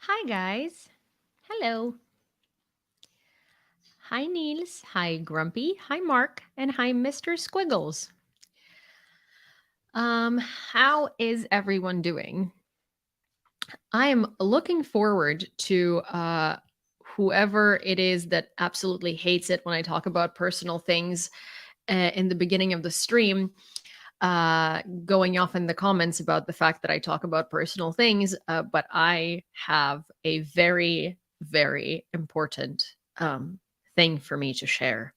Hi, guys. Hello. Hi, Niels. Hi, Grumpy. Hi, Mark. And hi, Mr. Squiggles. How is everyone doing? I am looking forward to whoever it is that absolutely hates it when I talk about personal things in the beginning of the stream, going off in the comments about the fact that I talk about personal things. But I have a very, very important thing for me to share.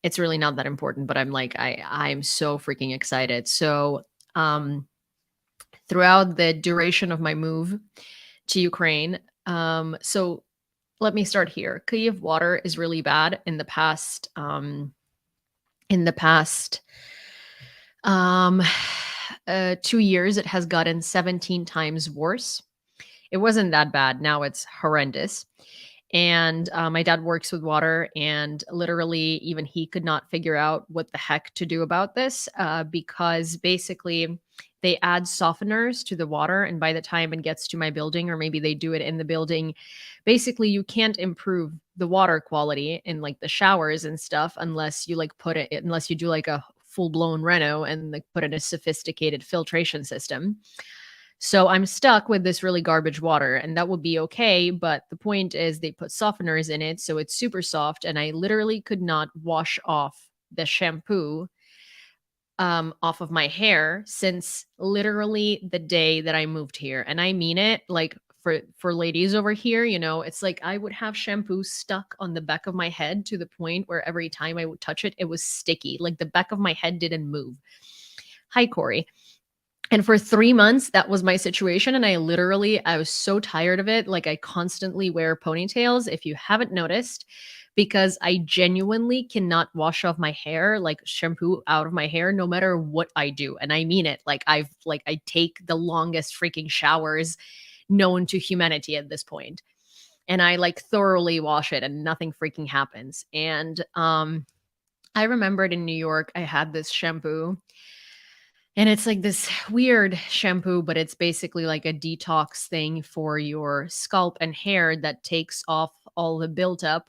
It's really not that important, but I'm so freaking excited. So, um, throughout the duration of my move to Ukraine, so let me start here. Kyiv water is really bad in the past. In the past um, 2 years, it has gotten 17 times worse. It wasn't that bad. Now it's horrendous. And my dad works with water, and literally, even he could not figure out what the heck to do about this because basically they add softeners to the water. And by the time it gets to my building, or maybe they do it in the building, basically, you can't improve the water quality in like the showers and stuff unless you like unless you do like a full blown reno and like put in a sophisticated filtration system. So I'm stuck with this really garbage water, and that would be okay. But the point is, they put softeners in it, so it's super soft, and I literally could not wash off the shampoo off of my hair since literally the day that I moved here. And I mean it, like for ladies over here, it's like I would have shampoo stuck on the back of my head to the point where every time I would touch it, it was sticky. Like the back of my head didn't move. Hi, Corey. And for 3 months, that was my situation, and I was so tired of it, like, I constantly wear ponytails, if you haven't noticed, because I genuinely cannot wash off my hair, like, shampoo out of my hair no matter what I do, and I mean it, I take the longest freaking showers known to humanity at this point, and I, like, thoroughly wash it, and nothing freaking happens, and, I remembered in New York, I had this shampoo, and it's like this weird shampoo, but it's basically like a detox thing for your scalp and hair that takes off all the buildup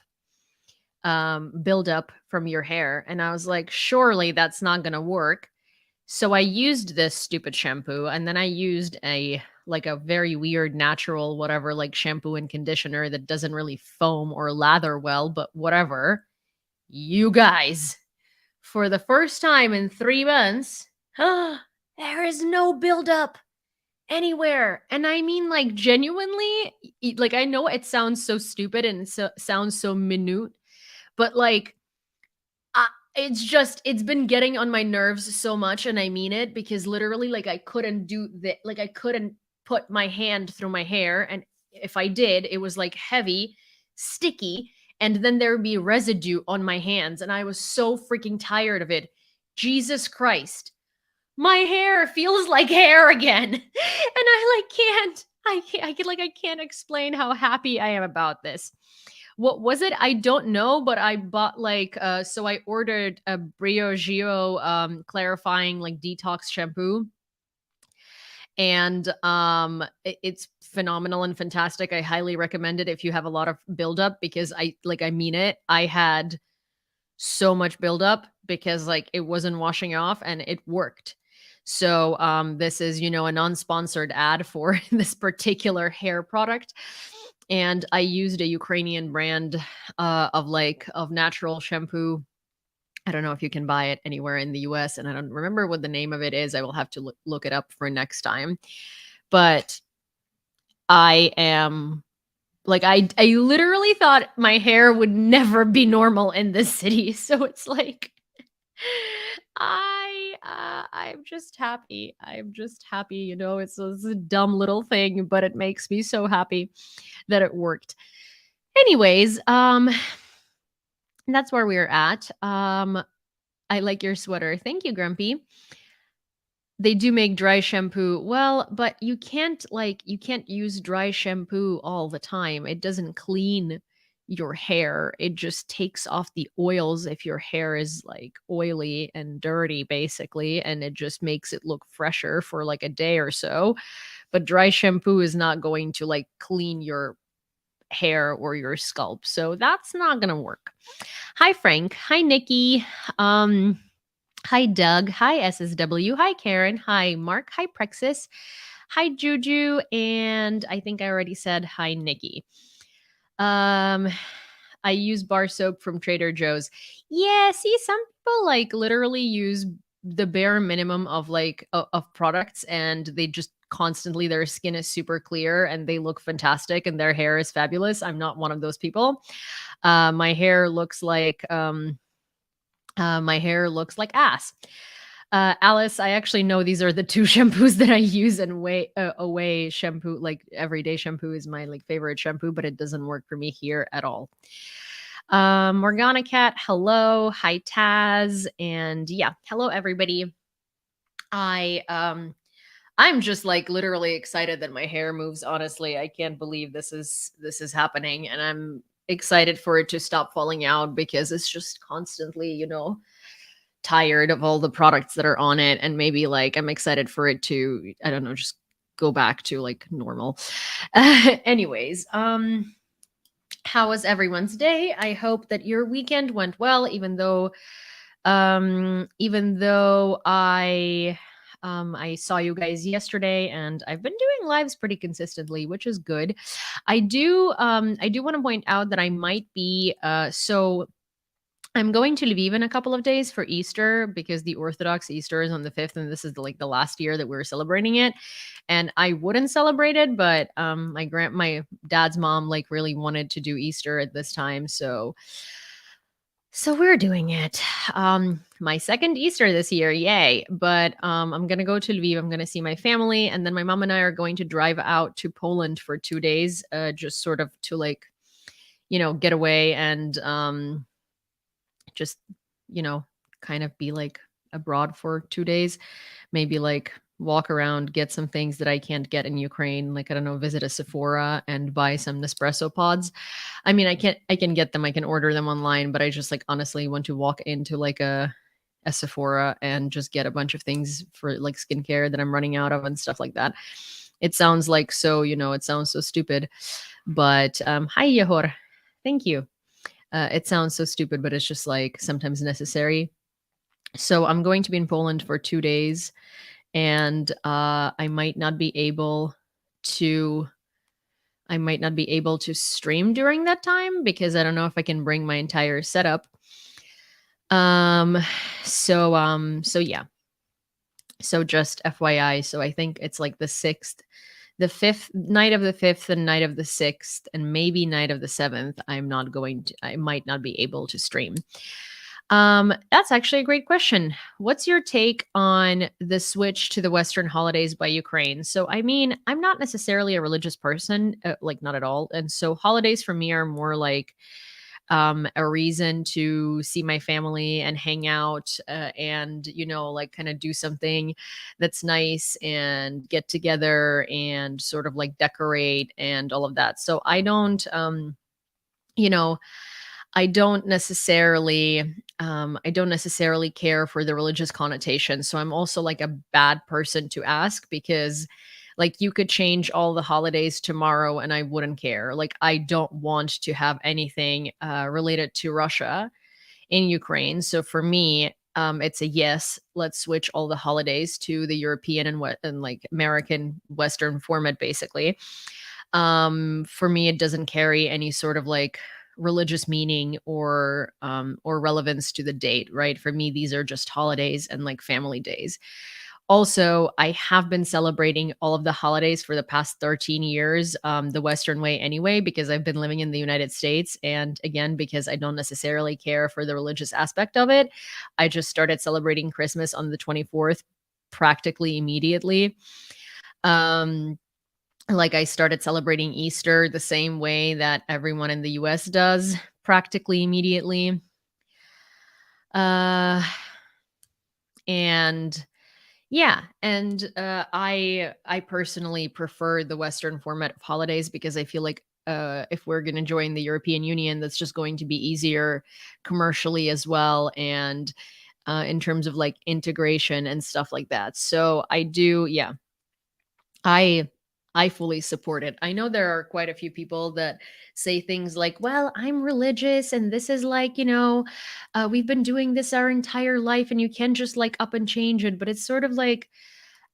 from your hair. And I was like, surely that's not gonna work. So I used this stupid shampoo, and then I used a very weird natural whatever, like shampoo and conditioner that doesn't really foam or lather well, but whatever. You guys, for the first time in 3 months, there is no buildup anywhere. And I mean, like, genuinely, like, I know it sounds so stupid and sounds so minute, but like, it's been getting on my nerves so much. And I mean it because literally, like, I couldn't put my hand through my hair. And if I did, it was like heavy, sticky, and then there would be residue on my hands. And I was so freaking tired of it. Jesus Christ, my hair feels like hair again. And I can't explain how happy I am about this. What was it? I don't know, but I bought so I ordered a Briogeo clarifying like detox shampoo, and it's phenomenal and fantastic. I highly recommend it if you have a lot of buildup, because I mean it. I had so much buildup because like it wasn't washing off, and it worked. So this is, a non-sponsored ad for this particular hair product. And I used a Ukrainian brand of natural shampoo. I don't know if you can buy it anywhere in the US, and I don't remember what the name of it is. I will have to look it up for next time. But I am like I literally thought my hair would never be normal in this city. So it's like I'm just happy. I'm just happy, it's a dumb little thing, but it makes me so happy that it worked. Anyways, that's where we're at. I like your sweater. Thank you, Grumpy. They do make dry shampoo. Well, but you can't use dry shampoo all the time. It doesn't clean your hair. It just takes off the oils if your hair is like oily and dirty basically, and it just makes it look fresher for like a day or so. but dry shampoo is not going to like clean your hair or your scalp. So that's not going to work. Hi, Frank. Hi, Nikki. Um, Hi, Doug. Hi, SSW. Hi, Karen. Hi, Mark. Hi, Prexis. Hi, Juju. And I think I already said hi, Nikki. I use bar soap from Trader Joe's. Yeah, see, some people like literally use the bare minimum of like of products, and they just constantly their skin is super clear and they look fantastic and their hair is fabulous. I'm not one of those people. My hair looks like ass. Alice, I actually know these are the two shampoos that I use, and away shampoo, like everyday shampoo, is my like favorite shampoo, but it doesn't work for me here at all. Morgana Cat, hello, hi Taz, and yeah, hello everybody. I'm just like literally excited that my hair moves. Honestly, I can't believe this is happening, and I'm excited for it to stop falling out because it's just constantly, tired of all the products that are on it, and maybe like I'm excited for it to, I don't know, just go back to like normal. Anyways, how was everyone's day? I hope that your weekend went well, even though I saw you guys yesterday, and I've been doing lives pretty consistently, which is good. I do want to point out that I might be so I'm going to Lviv in a couple of days for Easter, because the Orthodox Easter is on the 5th, and this is like the last year that we're celebrating it. And I wouldn't celebrate it, but my dad's mom like really wanted to do Easter at this time, so we're doing it. My second Easter this year, yay! But I'm gonna go to Lviv. I'm gonna see my family, and then my mom and I are going to drive out to Poland for 2 days, just sort of to like, get away and just, kind of be like abroad for 2 days, maybe like walk around, get some things that I can't get in Ukraine. Like, I don't know, visit a Sephora and buy some Nespresso pods. I mean, I can get them, I can order them online, but I just like honestly want to walk into like a Sephora and just get a bunch of things for like skincare that I'm running out of and stuff like that. It sounds like it sounds so stupid, but hi Yehor. Thank you. It sounds so stupid, but it's just like sometimes necessary. So I'm going to be in Poland for 2 days, and I might not be able to. I might not be able to stream during that time because I don't know if I can bring my entire setup. Um. So yeah. So just FYI. So I think it's like the 6th, the 5th, night of the 5th, and night of the 6th, and maybe night of the 7th. I might not be able to stream. That's actually a great question. What's your take on the switch to the Western holidays by Ukraine? So, I mean, I'm not necessarily a religious person, like not at all. And so holidays for me are more like a reason to see my family and hang out, and like kind of do something that's nice and get together and sort of like decorate and all of that. So you know I don't necessarily care for the religious connotation. So I'm also like a bad person to ask, because like you could change all the holidays tomorrow and I wouldn't care. Like, I don't want to have anything related to Russia in Ukraine. So for me, it's a yes. Let's switch all the holidays to the European and like American Western format, basically. For me, it doesn't carry any sort of like religious meaning or relevance to the date, right? For me, these are just holidays and like family days. Also, I have been celebrating all of the holidays for the past 13 years, the Western way anyway, because I've been living in the United States. And again, because I don't necessarily care for the religious aspect of it, I just started celebrating Christmas on the 24th practically immediately. Like, I started celebrating Easter the same way that everyone in the US does, practically immediately. Uh, and yeah, and I personally prefer the Western format of holidays because I feel like if we're going to join the European Union, that's just going to be easier commercially as well, and in terms of like integration and stuff like that. So I do, yeah, I I fully support it. I know there are quite a few people that say things like, well, I'm religious and this is like, we've been doing this our entire life and you can't just like up and change it. But it's sort of like,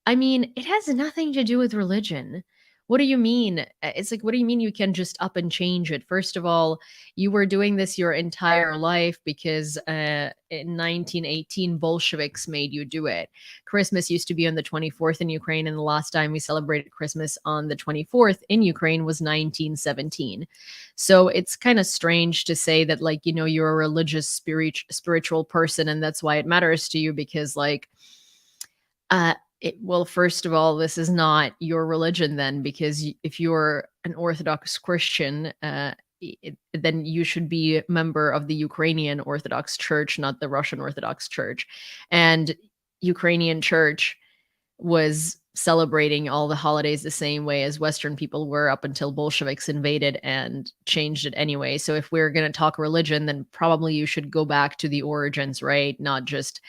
I mean, it has nothing to do with religion. What do you mean? It's like, what do you mean you can just up and change it? First of all, you were doing this your entire life because in 1918, Bolsheviks made you do it. Christmas used to be on the 24th in Ukraine, and the last time we celebrated Christmas on the 24th in Ukraine was 1917. So it's kind of strange to say that, like, you're a religious, spiritual person, and that's why it matters to you because, like, well, first of all, this is not your religion then, because if you're an Orthodox Christian, then you should be a member of the Ukrainian Orthodox Church, not the Russian Orthodox Church. And Ukrainian Church was celebrating all the holidays the same way as Western people were up until Bolsheviks invaded and changed it anyway. So if we're going to talk religion, then probably you should go back to the origins, right? Not just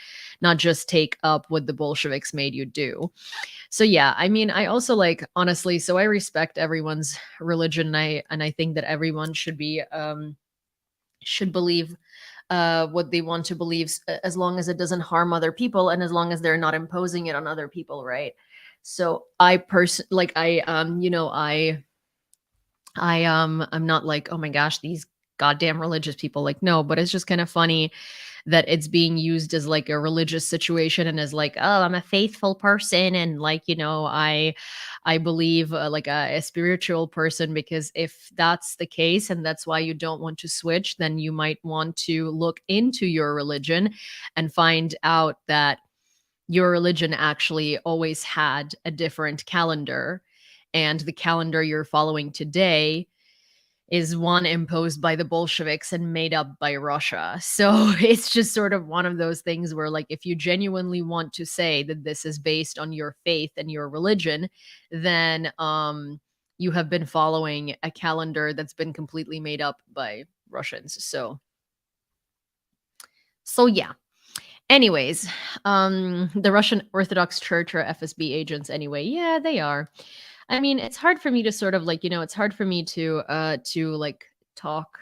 take up what the Bolsheviks made you do. So yeah, I mean, I also like, honestly, so I respect everyone's religion, and I think that everyone should believe what they want to believe, as long as it doesn't harm other people and as long as they're not imposing it on other people, right? So I'm not like, oh my gosh, these goddamn religious people, like, no, but it's just kind of funny that it's being used as like a religious situation and as like, oh, I'm a faithful person and like, I believe like a spiritual person, because if that's the case and that's why you don't want to switch, then you might want to look into your religion and find out that your religion actually always had a different calendar, and the calendar you're following today is one imposed by the Bolsheviks and made up by Russia. So it's just sort of one of those things where, like, if you genuinely want to say that this is based on your faith and your religion, then you have been following a calendar that's been completely made up by Russians. So yeah. Anyways, the Russian Orthodox Church, or FSB agents anyway. Yeah, they are. I mean, it's hard for me to sort of like, it's hard for me to like talk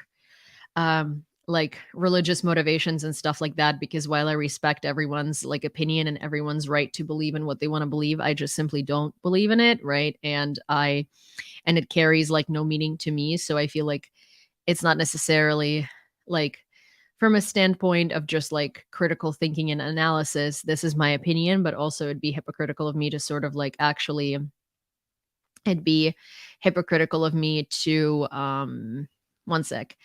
like religious motivations and stuff like that, because while I respect everyone's like opinion and everyone's right to believe in what they want to believe, I just simply don't believe in it, right? And it carries like no meaning to me, so I feel like it's not necessarily like, from a standpoint of just like critical thinking and analysis, this is my opinion, but also it'd be hypocritical of me to sort of like actually, it'd be hypocritical of me to one sec.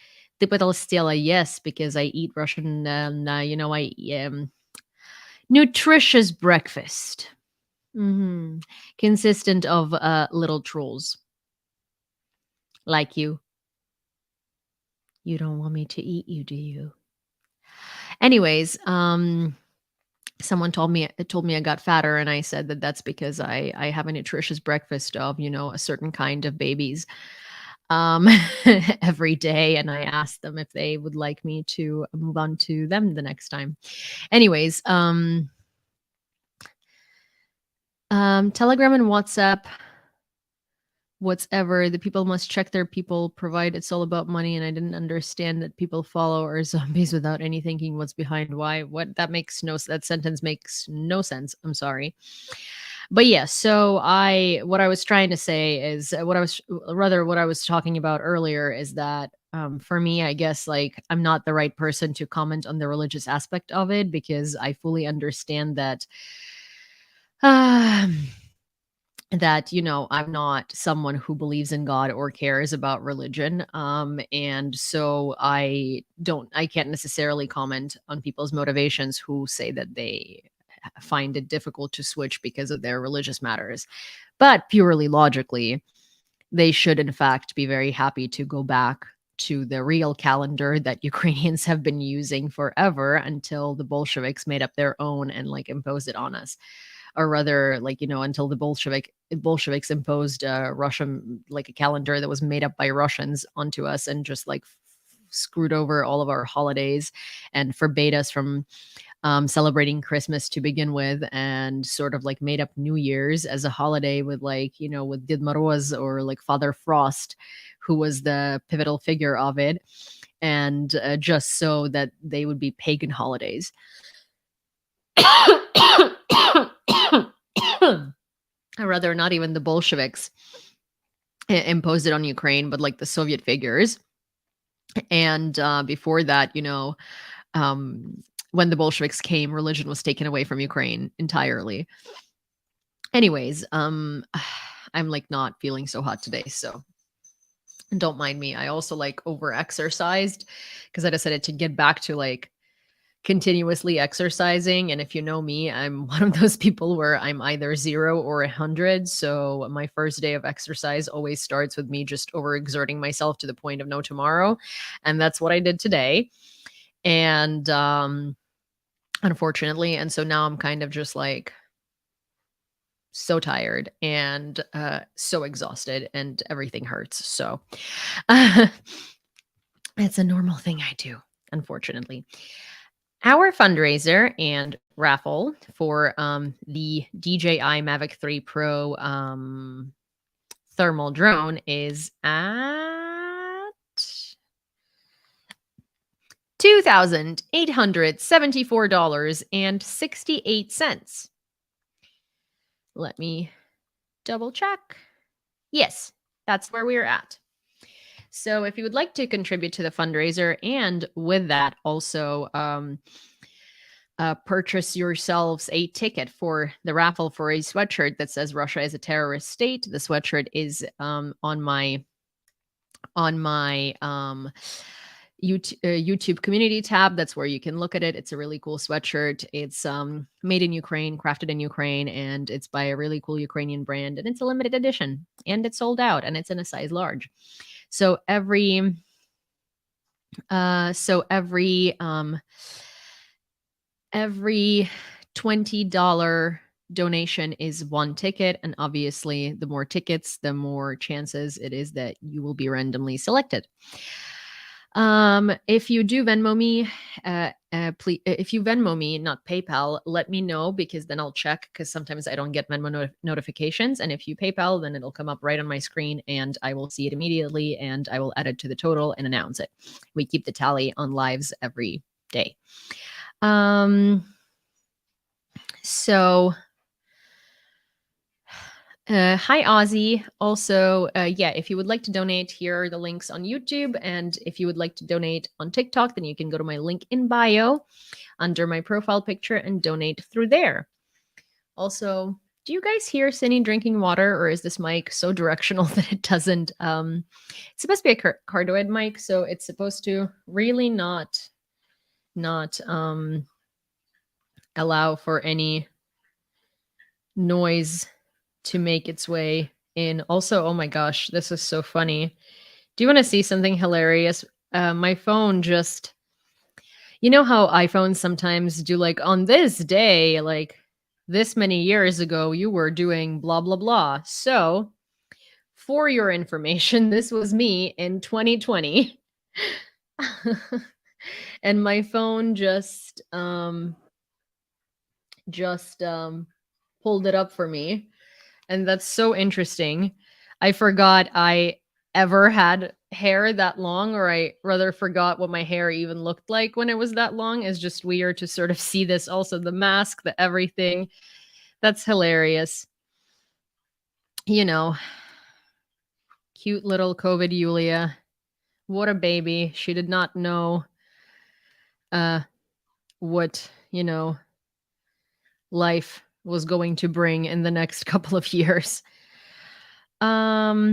Typical still a yes, because I eat Russian and I nutritious breakfast. Consistent of little trolls like you. You don't want me to eat you, do you? Anyways, someone told me I got fatter, and I said that that's because I have a nutritious breakfast of a certain kind of babies um every day, and I asked them if they would like me to move on to them the next time. Anyways, Telegram and WhatsApp, whatever, the people must check their people provide, it's all about money, and I didn't understand that people follow are zombies without any thinking what's behind why. That sentence makes no sense, I'm sorry. But yeah, so what I was trying to say is what I was talking about earlier is that for me, I guess, like, I'm not the right person to comment on the religious aspect of it, because I fully understand that um that I'm not someone who believes in God or cares about religion, and so I can't necessarily comment on people's motivations who say that they find it difficult to switch because of their religious matters. But purely logically, they should in fact be very happy to go back to the real calendar that Ukrainians have been using forever, until the Bolsheviks made up their own and like imposed it on us. Or rather, like, until the Bolsheviks imposed Russian, like, a calendar that was made up by Russians onto us, and just like screwed over all of our holidays and forbade us from celebrating Christmas to begin with, and sort of like made up New Year's as a holiday with like, with Did Moroz or like Father Frost, who was the pivotal figure of it. And just so that they would be pagan holidays. Or rather, not even the Bolsheviks imposed it on Ukraine, but like the Soviet figures. And before that, when the Bolsheviks came, religion was taken away from Ukraine entirely. Anyways, I'm like not feeling so hot today, so don't mind me. I also like over exercised because I decided to get back to like continuously exercising. And if you know me, I'm one of those people where I'm either 0 or 100. So my first day of exercise always starts with me just overexerting myself to the point of no tomorrow. And that's what I did today. And unfortunately, and so now I'm kind of just like so tired and so exhausted and everything hurts. So it's a normal thing I do, unfortunately. Our fundraiser and raffle for the DJI Mavic 3 Pro thermal drone is at $2,874.68. Let me double check. Yes, that's where we're at. So if you would like to contribute to the fundraiser and with that also purchase yourselves a ticket for the raffle for a sweatshirt that says Russia is a terrorist state. The sweatshirt is on my YouTube community tab. That's where you can look at it. It's a really cool sweatshirt. It's made in Ukraine, crafted in Ukraine, and it's by a really cool Ukrainian brand, and it's a limited edition, and it's sold out, and it's in a size large. So every $20 donation is one ticket, and obviously the more tickets, the more chances it is that you will be randomly selected. If you do Venmo me, please, if you Venmo me, not PayPal, let me know, because then I'll check, because sometimes I don't get Venmo notifications. And if you PayPal, then it'll come up right on my screen and I will see it immediately and I will add it to the total and announce it. We keep the tally on lives every day. So hi, Ozzy. Also, if you would like to donate, here are the links on YouTube. And if you would like to donate on TikTok, then you can go to my link in bio under my profile picture and donate through there. Also, do you guys hear Cindy drinking water, or is this mic so directional that it doesn't? It's supposed to be a cardioid mic, so it's supposed to really not allow for any noise to make its way in. Also, oh my gosh, this is so funny. Do you want to see something hilarious? My phone just, you know how iPhones sometimes do like, on this day, like this many years ago, you were doing blah, blah, blah. So for your information, this was me in 2020. And my phone just pulled it up for me. And that's so interesting. I forgot I ever had hair that long, or I rather forgot what my hair even looked like when it was that long. It's just weird to sort of see this. Also, the mask, the everything. That's hilarious. You know, cute little COVID Yulia. What a baby. She did not know what, life was going to bring in the next couple of years. All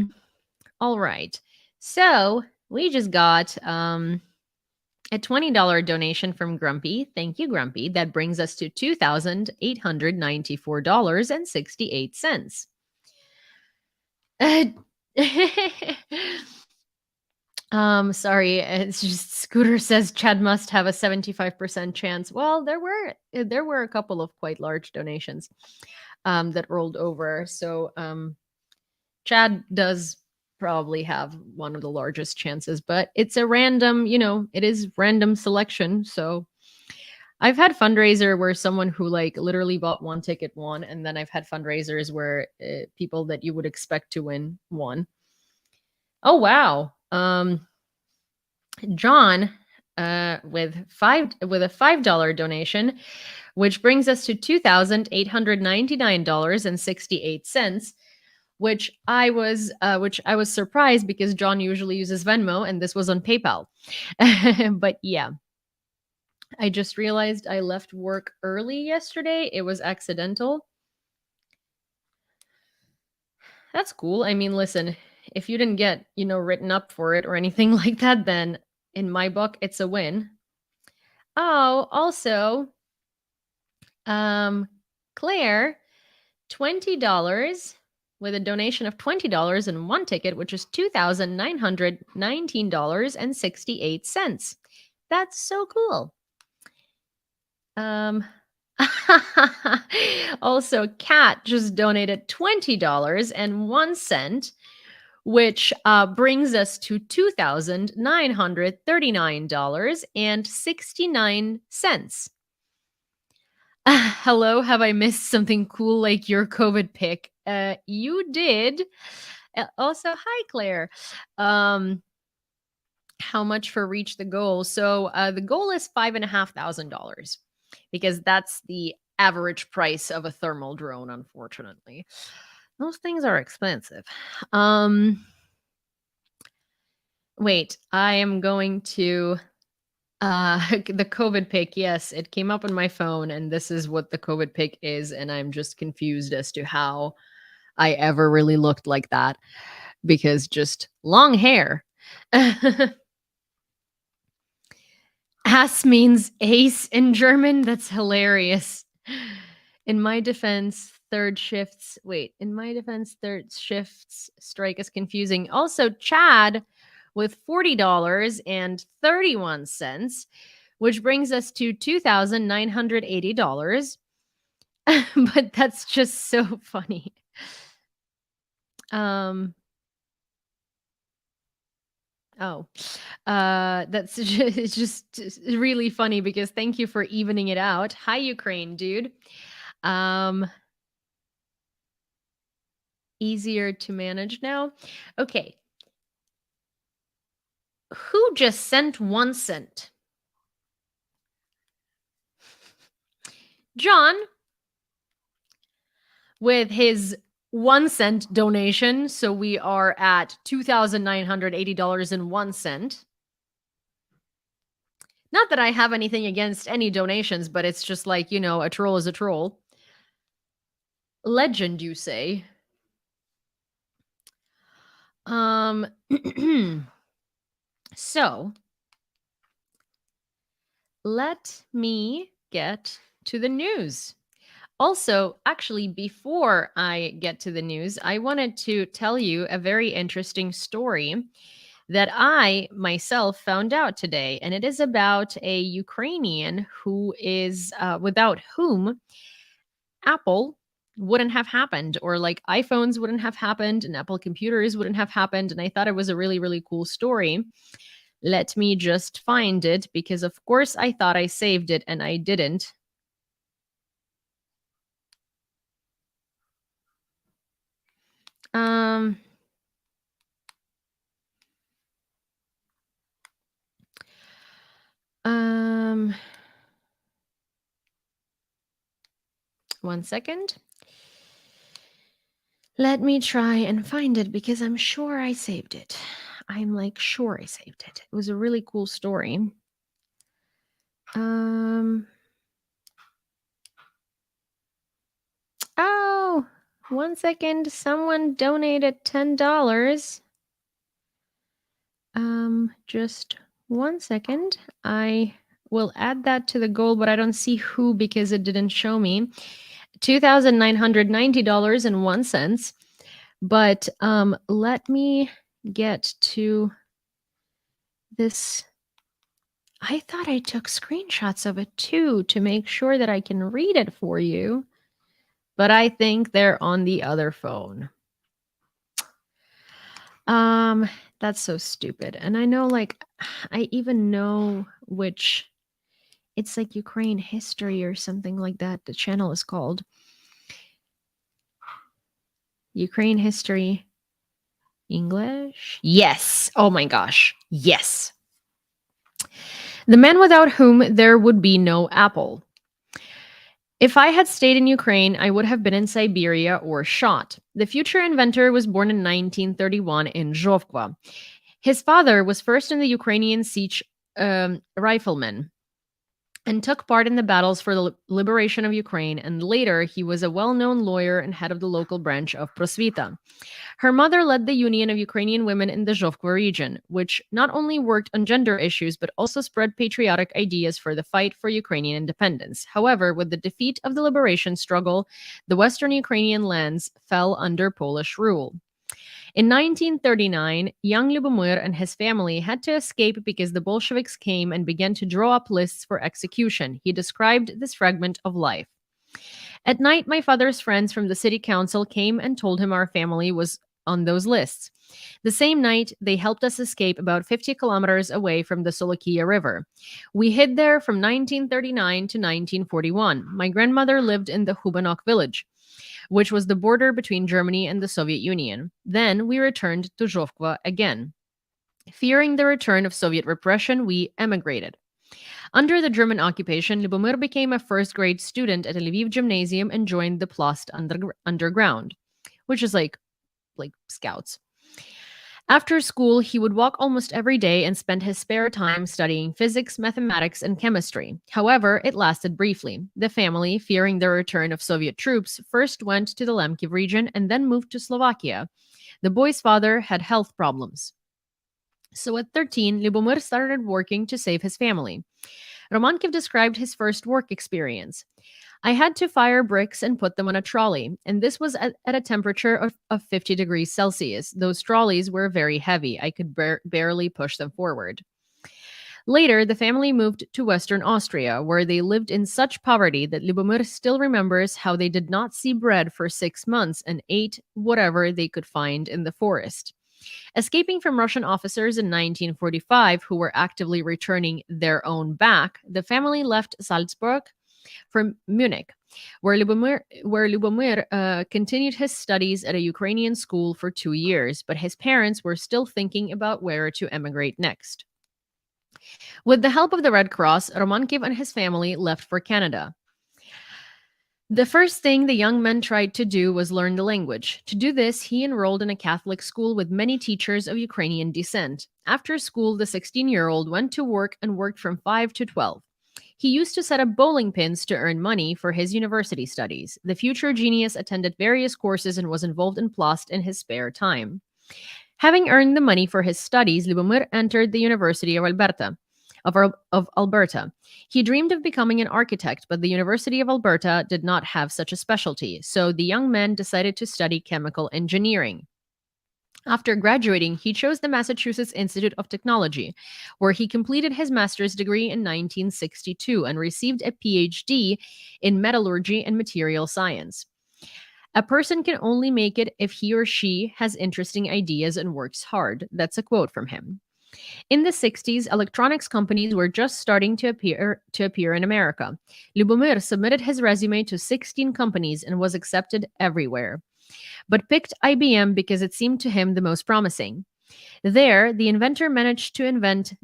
right. So we just got a $20 donation from Grumpy. Thank you, Grumpy. That brings us to $2,894.68. Sorry, it's just Scooter says Chad must have a 75% chance. Well, there were a couple of quite large donations that rolled over. So Chad does probably have one of the largest chances, but it's a random, it is random selection. So I've had fundraiser where someone who like literally bought one ticket won, and then I've had fundraisers where people that you would expect to win won. Oh wow. John with a $5 donation, which brings us to $2,899.68, which I was surprised because John usually uses Venmo and this was on PayPal. But yeah, I just realized I left work early yesterday. It was accidental. That's cool. I mean, listen, if you didn't get, written up for it or anything like that, then in my book, it's a win. Oh, also, Claire, $20 with a donation of $20 and one ticket, which is $2,919.68. That's so cool. Also, Kat just donated $20.01, which brings us to $2,939.69. Hello, have I missed something cool like your COVID pick? You did. Also, hi, Claire. How much for reach the goal? So the goal is $5,500 because that's the average price of a thermal drone. Unfortunately, those things are expensive. Wait, I am going to the COVID pick. Yes, it came up on my phone, and this is what the COVID pick is, and I'm just confused as to how I ever really looked like that because just long hair. Ass means ace in German. That's hilarious. In my defense, third shifts strike is confusing. Also, Chad with $40.31, which brings us to $2,980. But that's just so funny. That's it's just really funny because thank you for evening it out. Hi, Ukraine, dude. Easier to manage now. Okay. Who just sent 1 cent? John with his 1 cent donation. So we are at $2,980.01. Not that I have anything against any donations, but it's just like, a troll is a troll. Legend, you say? So let me get to the news. Also, actually, before I get to the news, I wanted to tell you a very interesting story that I myself found out today. And it is about a Ukrainian who is without whom Apple wouldn't have happened, or like iPhones wouldn't have happened, and Apple computers wouldn't have happened. And I thought it was a really, really cool story. Let me just find it because, of course, I thought I saved it and I didn't. One second. Let me try and find it because I'm sure I saved it. I'm like sure I saved it. It was a really cool story. Oh, 1 second. Someone donated $10. Just 1 second. I will add that to the goal, but I don't see who because it didn't show me. $2,990.01. But let me get to this. I thought I took screenshots of it too to make sure that I can read it for you, but I think they're on the other phone. That's so stupid. And I know, like, I even know which It's like Ukraine history or something like that. The channel is called Ukraine history English. Yes. Oh my gosh. Yes. The man without whom there would be no apple. If I had stayed in Ukraine, I would have been in Siberia or shot. The future inventor was born in 1931 in Zhovkva. His father was first in the Ukrainian siege riflemen and took part in the battles for the liberation of Ukraine, and later he was a well-known lawyer and head of the local branch of Prosvita. Her mother led the Union of Ukrainian Women in the Zhovkva region, which not only worked on gender issues but also spread patriotic ideas for the fight for Ukrainian independence. However, with the defeat of the liberation struggle, the western Ukrainian lands fell under Polish rule. In 1939, young Lyubomir and his family had to escape because the Bolsheviks came and began to draw up lists for execution. He described this fragment of life. At night, my father's friends from the city council came and told him our family was on those lists. The same night, they helped us escape about 50 kilometers away from the Solokia River. We hid there from 1939 to 1941. My grandmother lived in the Hubanok village, which was the border between Germany and the Soviet Union. Then we returned to Zhovkva again. Fearing the return of Soviet repression, we emigrated. Under the German occupation, Lyubomir became a first-grade student at a Lviv gymnasium and joined the Plost underground, which is like scouts. After school, he would walk almost every day and spend his spare time studying physics, mathematics, and chemistry. However, it lasted briefly. The family, fearing the return of Soviet troops, first went to the Lemkiv region and then moved to Slovakia. The boy's father had health problems. So at 13, Lyubomir started working to save his family. Romankiv described his first work experience. I had to fire bricks and put them on a trolley, and this was at a temperature of 50 degrees Celsius. Those trolleys were very heavy. I could barely push them forward. Later, the family moved to Western Austria, where they lived in such poverty that Lyubomir still remembers how they did not see bread for 6 months and ate whatever they could find in the forest. Escaping from Russian officers in 1945 who were actively returning their own back, the family left Salzburg for Munich, where Lyubomir continued his studies at a Ukrainian school for 2 years, but his parents were still thinking about where to emigrate next. With the help of the Red Cross, Romankiv and his family left for Canada. The first thing the young man tried to do was learn the language. To do this, he enrolled in a Catholic school with many teachers of Ukrainian descent. After school, the 16-year-old went to work and worked from 5 to 12. He used to set up bowling pins to earn money for his university studies. The future genius attended various courses and was involved in Plost in his spare time. Having earned the money for his studies, Lyubomir entered the University of Alberta. He dreamed of becoming an architect, but the University of Alberta did not have such a specialty, so the young man decided to study chemical engineering. After graduating, he chose the Massachusetts Institute of Technology, where he completed his master's degree in 1962 and received a PhD in metallurgy and material science. A person can only make it if he or she has interesting ideas and works hard. That's a quote from him. In the 60s, electronics companies were just starting to appear in America. Lyubomir submitted his resume to 16 companies and was accepted everywhere, but picked IBM because it seemed to him the most promising. There, the inventor managed to invent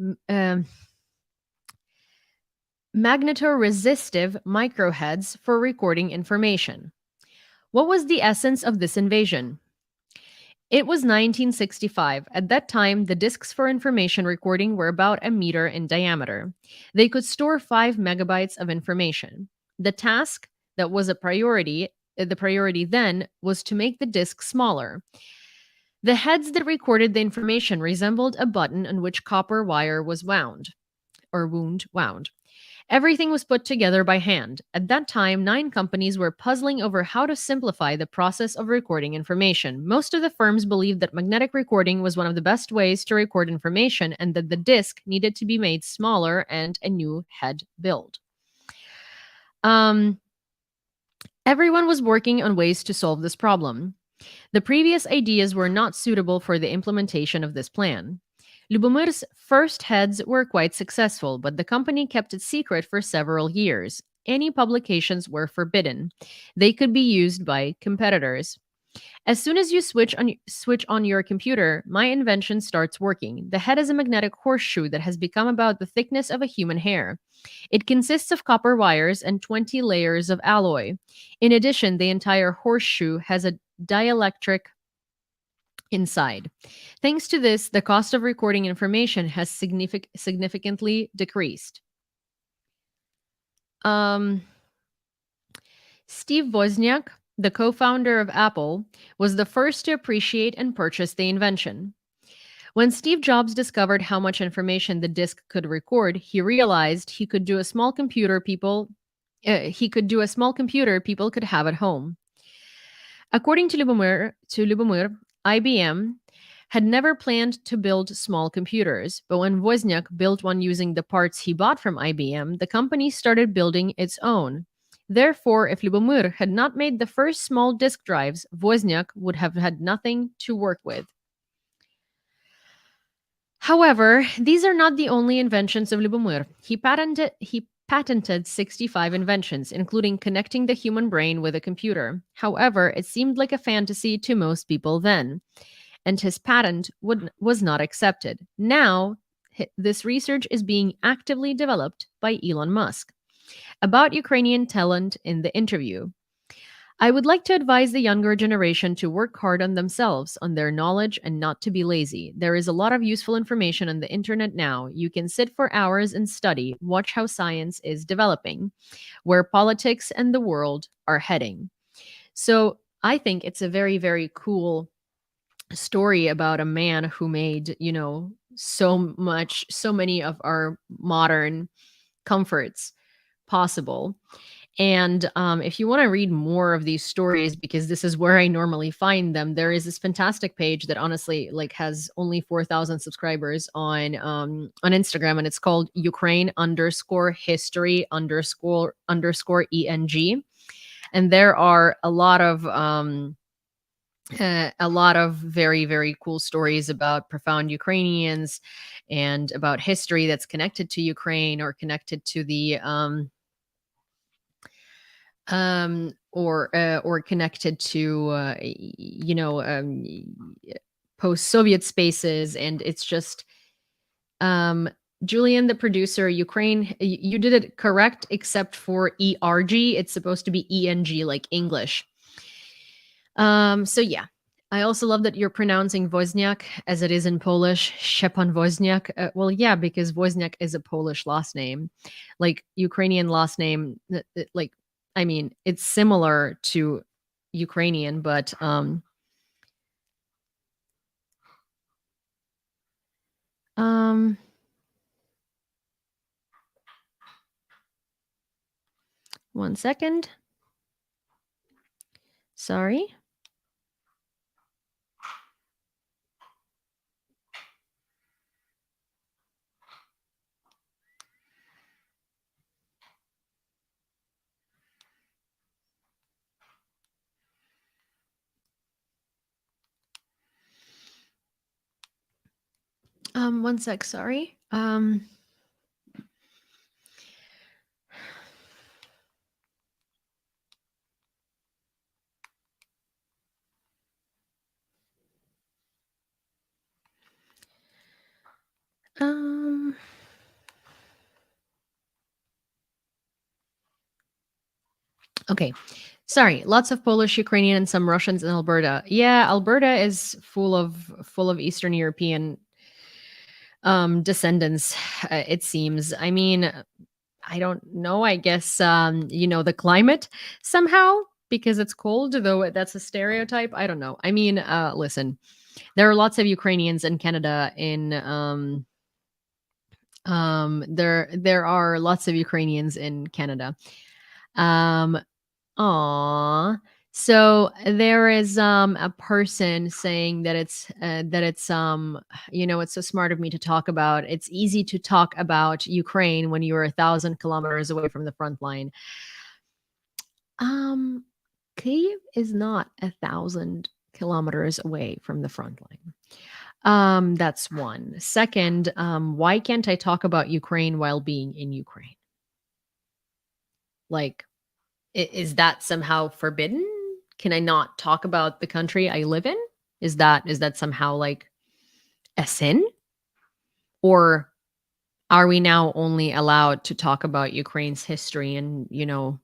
magnetoresistive microheads for recording information. What was the essence of this invention? It was 1965. At that time, the disks for information recording were about a meter in diameter. They could store 5 megabytes of information. The task that was the priority then was to make the disk smaller. The heads that recorded the information resembled a button on which copper wire was wound. Everything was put together by hand. At that time, 9 companies were puzzling over how to simplify the process of recording information. Most of the firms believed that magnetic recording was one of the best ways to record information and that the disk needed to be made smaller and a new head built. Everyone was working on ways to solve this problem. The previous ideas were not suitable for the implementation of this plan. Lubomir's first heads were quite successful, but the company kept it secret for several years. Any publications were forbidden. They could be used by competitors. As soon as you switch on your computer, my invention starts working. The head is a magnetic horseshoe that has become about the thickness of a human hair. It consists of copper wires and 20 layers of alloy. In addition, the entire horseshoe has a dielectric inside. Thanks to this, the cost of recording information has significantly decreased. Um, Steve Wozniak, the co founder of Apple, was the first to appreciate and purchase the invention. When Steve Jobs discovered how much information the disk could record, he realized he could do a small computer people could have at home. According to Lubomir, IBM had never planned to build small computers, but when Wozniak built one using the parts he bought from IBM, the company started building its own. Therefore, if Lubomir had not made the first small disk drives, Wozniak would have had nothing to work with. However, these are not the only inventions of Lubomir. He patented 65 inventions, including connecting the human brain with a computer. However, it seemed like a fantasy to most people then, and his patent was not accepted. Now, this research is being actively developed by Elon Musk. About Ukrainian talent in the interview. I would like to advise the younger generation to work hard on themselves, on their knowledge, and not to be lazy. There is a lot of useful information on the internet now. You can sit for hours and study, watch how science is developing, where politics and the world are heading. So I think it's a very, very cool story about a man who made, so many of our modern comforts possible. And if you want to read more of these stories, because this is where I normally find them, there is this fantastic page that honestly like has only 4,000 subscribers on Instagram, and it's called Ukraine underscore history underscore ENG. And there are a lot of very, very cool stories about profound Ukrainians and about history that's connected to Ukraine or connected to the or connected to post-Soviet spaces, and it's just Julian, the producer, Ukraine, you did it correct except for ERG. It's supposed to be ENG, like English. So yeah. I also love that you're pronouncing Wozniak as it is in Polish, Szczepan Wozniak. Well, yeah, because Wozniak is a Polish last name. Like Ukrainian last name, like, I mean, it's similar to Ukrainian, but um one second. Sorry. One sec, sorry. Um Okay. Sorry, lots of Polish, Ukrainian, and some Russians in Alberta. Yeah, Alberta is full of Eastern European descendants, it seems. I mean, I don't know. I guess the climate somehow because it's cold, though that's a stereotype. I don't know. I mean, listen, there are lots of Ukrainians in Canada. There are lots of Ukrainians in Canada. Aw. So there is a person saying that it's so smart of me to talk about. It's easy to talk about Ukraine when you're 1,000 kilometers away from the front line. Um, Kyiv is not 1,000 kilometers away from the front line. That's one. Second, why can't I talk about Ukraine while being in Ukraine? Like, is that somehow forbidden? Can I not talk about the country I live in? Is that somehow like a sin? Or are we now only allowed to talk about Ukraine's history and,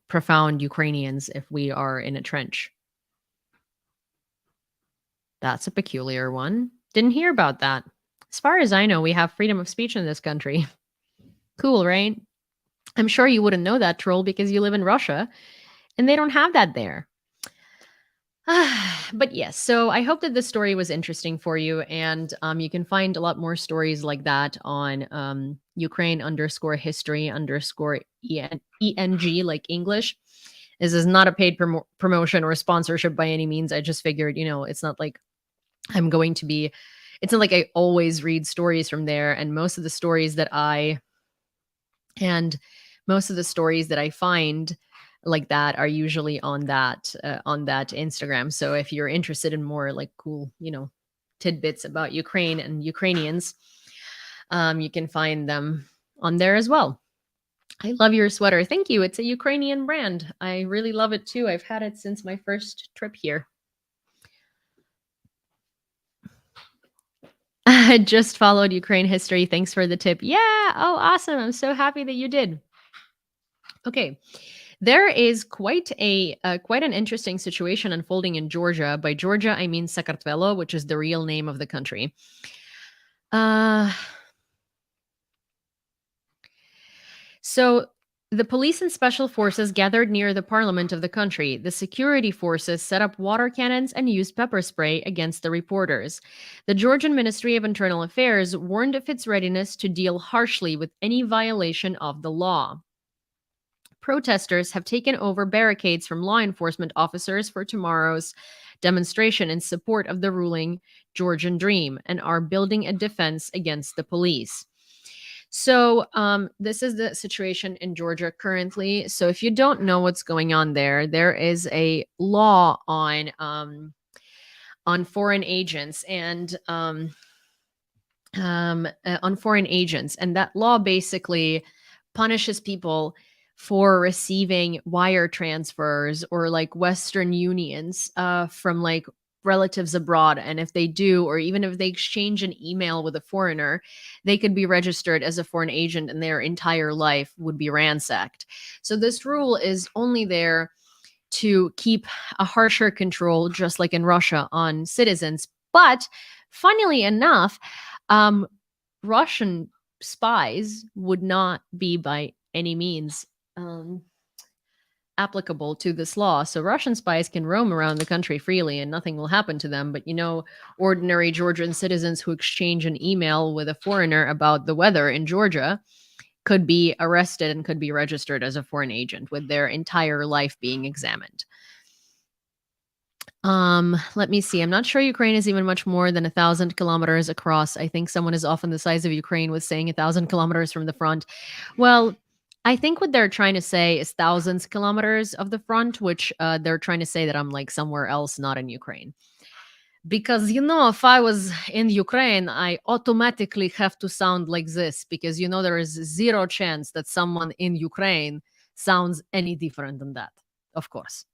profound Ukrainians if we are in a trench? That's a peculiar one. Didn't hear about that. As far as I know, we have freedom of speech in this country. Cool, right? I'm sure you wouldn't know that, troll, because you live in Russia and they don't have that there. But yes, so I hope that this story was interesting for you. And you can find a lot more stories like that on Ukraine underscore history underscore ENG, like English. This is not a paid promotion or sponsorship by any means. I just figured, it's not like I'm going to be, it's not like I always read stories from there. And most of the stories that I find like that are usually on that Instagram. So if you're interested in more like cool, tidbits about Ukraine and Ukrainians, you can find them on there as well. I love your sweater. Thank you. It's a Ukrainian brand. I really love it too. I've had it since my first trip here. I just followed Ukraine history. Thanks for the tip. Yeah. Oh, awesome. I'm so happy that you did. Okay. There is quite an interesting situation unfolding in Georgia. By Georgia, I mean Sakartvelo, which is the real name of the country. So the police and special forces gathered near the parliament of the country. The security forces set up water cannons and used pepper spray against the reporters. The Georgian Ministry of Internal Affairs warned of its readiness to deal harshly with any violation of the law. Protesters have taken over barricades from law enforcement officers for tomorrow's demonstration in support of the ruling Georgian Dream and are building a defense against the police. So this is the situation in Georgia currently. So if you don't know what's going on there is a law on foreign agents and on foreign agents, and that law basically punishes people for receiving wire transfers or like Western unions from like relatives abroad. And if they do, or even if they exchange an email with a foreigner, they could be registered as a foreign agent and their entire life would be ransacked. So this rule is only there to keep a harsher control, just like in Russia, on citizens. But funnily enough, Russian spies would not be by any means applicable to this law. So Russian spies can roam around the country freely and nothing will happen to them. But ordinary Georgian citizens who exchange an email with a foreigner about the weather in Georgia could be arrested and could be registered as a foreign agent with their entire life being examined. Let me see. I'm not sure Ukraine is even much more than 1,000 kilometers across. I think someone is often the size of Ukraine with saying 1,000 kilometers from the front. Well, I think what they're trying to say is thousands kilometers of the front, which they're trying to say that I'm like somewhere else, not in Ukraine. Because, if I was in Ukraine, I automatically have to sound like this because, there is zero chance that someone in Ukraine sounds any different than that, of course.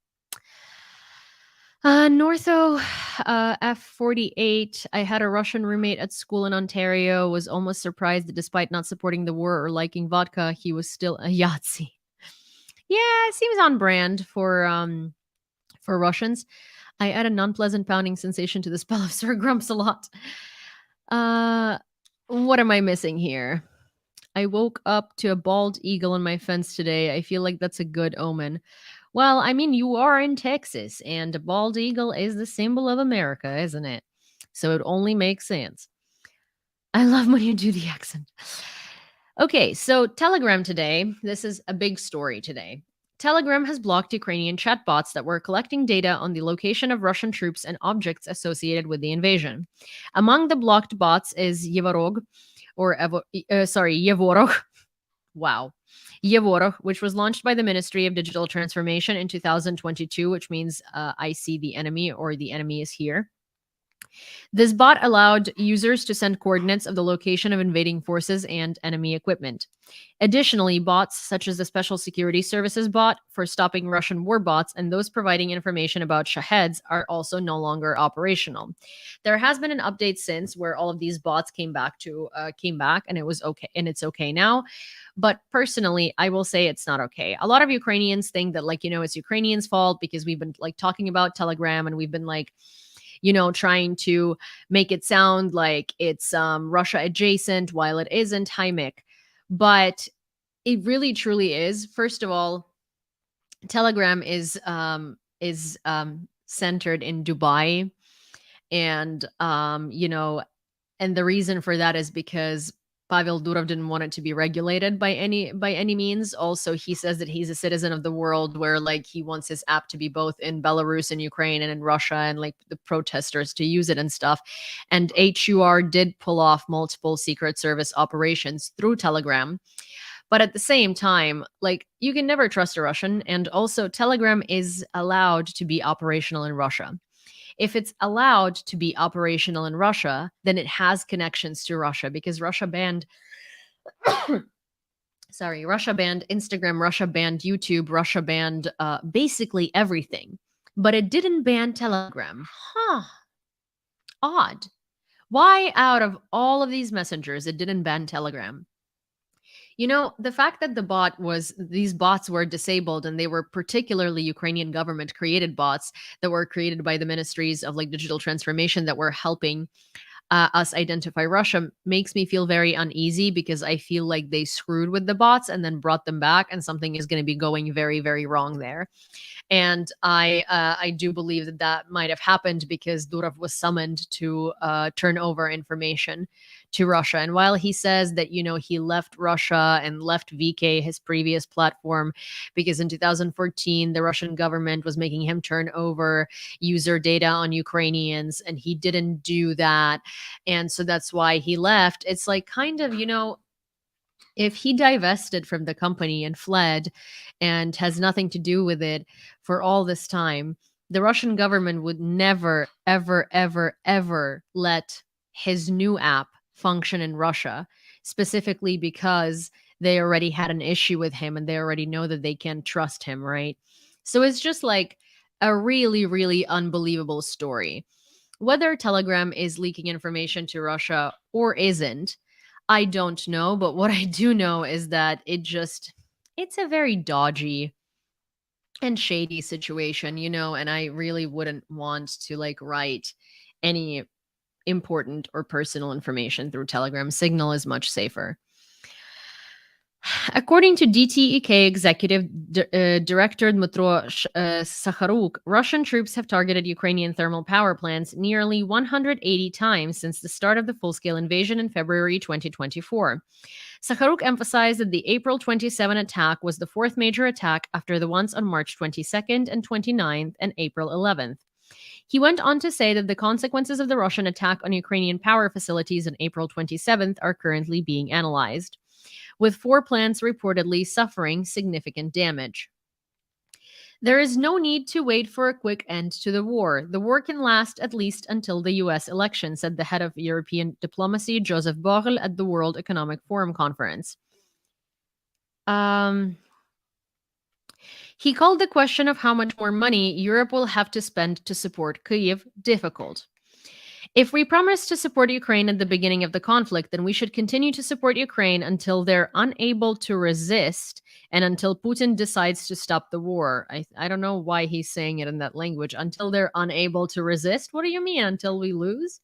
Northo, F-48. I had a Russian roommate at school in Ontario, was almost surprised that despite not supporting the war or liking vodka, he was still a Yahtzee. Yeah, it seems on brand for Russians. I add a non-pleasant pounding sensation to the spell of Sir Grumps a lot. What am I missing here? I woke up to a bald eagle on my fence today. I feel like that's a good omen. Well, I mean, you are in Texas, and a bald eagle is the symbol of America, isn't it? So it only makes sense. I love when you do the accent. Okay, so Telegram today. This is a big story today. Telegram has blocked Ukrainian chatbots that were collecting data on the location of Russian troops and objects associated with the invasion. Among the blocked bots is Yevorog, Yevorog. Wow. Yewleea, which was launched by the Ministry of Digital Transformation in 2022, which means I see the enemy or the enemy is here. This bot allowed users to send coordinates of the location of invading forces and enemy equipment. Additionally, bots such as the Special Security Services bot for stopping Russian war bots and those providing information about Shaheds are also no longer operational. There has been an update since where all of these bots came back and it was okay and it's okay now. But personally, I will say it's not okay. A lot of Ukrainians think that it's Ukrainians' fault because we've been talking about Telegram and we've been trying to make it sound like it's Russia adjacent while it isn't. Hi, Mick. But it really truly is. First of all, Telegram is centered in Dubai, and and the reason for that is because Pavel Durov didn't want it to be regulated by any means. Also, he says that he's a citizen of the world, where he wants his app to be both in Belarus and Ukraine and in Russia, and the protesters to use it and stuff. And HUR did pull off multiple Secret Service operations through Telegram. But at the same time, you can never trust a Russian. And also, Telegram is allowed to be operational in Russia. If it's allowed to be operational in Russia, then it has connections to Russia because Russia banned Russia banned Instagram, Russia banned YouTube, Russia banned basically everything. But it didn't ban Telegram. Huh. Odd. Why out of all of these messengers it didn't ban Telegram? The fact that these bots were disabled and they were particularly Ukrainian government created bots that were created by the ministries of digital transformation that were helping us identify Russia makes me feel very uneasy because I feel like they screwed with the bots and then brought them back and something is going to be going very, very wrong there. And I do believe that might have happened because Durov was summoned to turn over information to Russia. And while he says that, he left Russia and left VK, his previous platform, because in 2014, the Russian government was making him turn over user data on Ukrainians, and he didn't do that. And so that's why he left. It's if he divested from the company and fled and has nothing to do with it for all this time, the Russian government would never, ever, ever, ever let his new app function in Russia, specifically because they already had an issue with him and they already know that they can't trust him, right? So it's just a really, really unbelievable story. Whether Telegram is leaking information to Russia or isn't, I don't know, but what I do know is that it's a very dodgy and shady situation, and I really wouldn't want to write any important or personal information through Telegram. Signal is much safer. According to DTEK Executive Director Dmytro Sakharuk, Russian troops have targeted Ukrainian thermal power plants nearly 180 times since the start of the full-scale invasion in February 2024. Sakharuk emphasized that the April 27 attack was the fourth major attack after the ones on March 22nd and 29th and April 11th. He went on to say that the consequences of the Russian attack on Ukrainian power facilities on April 27th are currently being analyzed, with 4 plants reportedly suffering significant damage. There is no need to wait for a quick end to the war. The war can last at least until the US election, said the head of European diplomacy, Joseph Borrell, at the World Economic Forum conference. He called the question of how much more money Europe will have to spend to support Kyiv difficult. If we promised to support Ukraine at the beginning of the conflict, then we should continue to support Ukraine until they're unable to resist and until Putin decides to stop the war. I don't know why he's saying it in that language. Until they're unable to resist? What do you mean? Until we lose?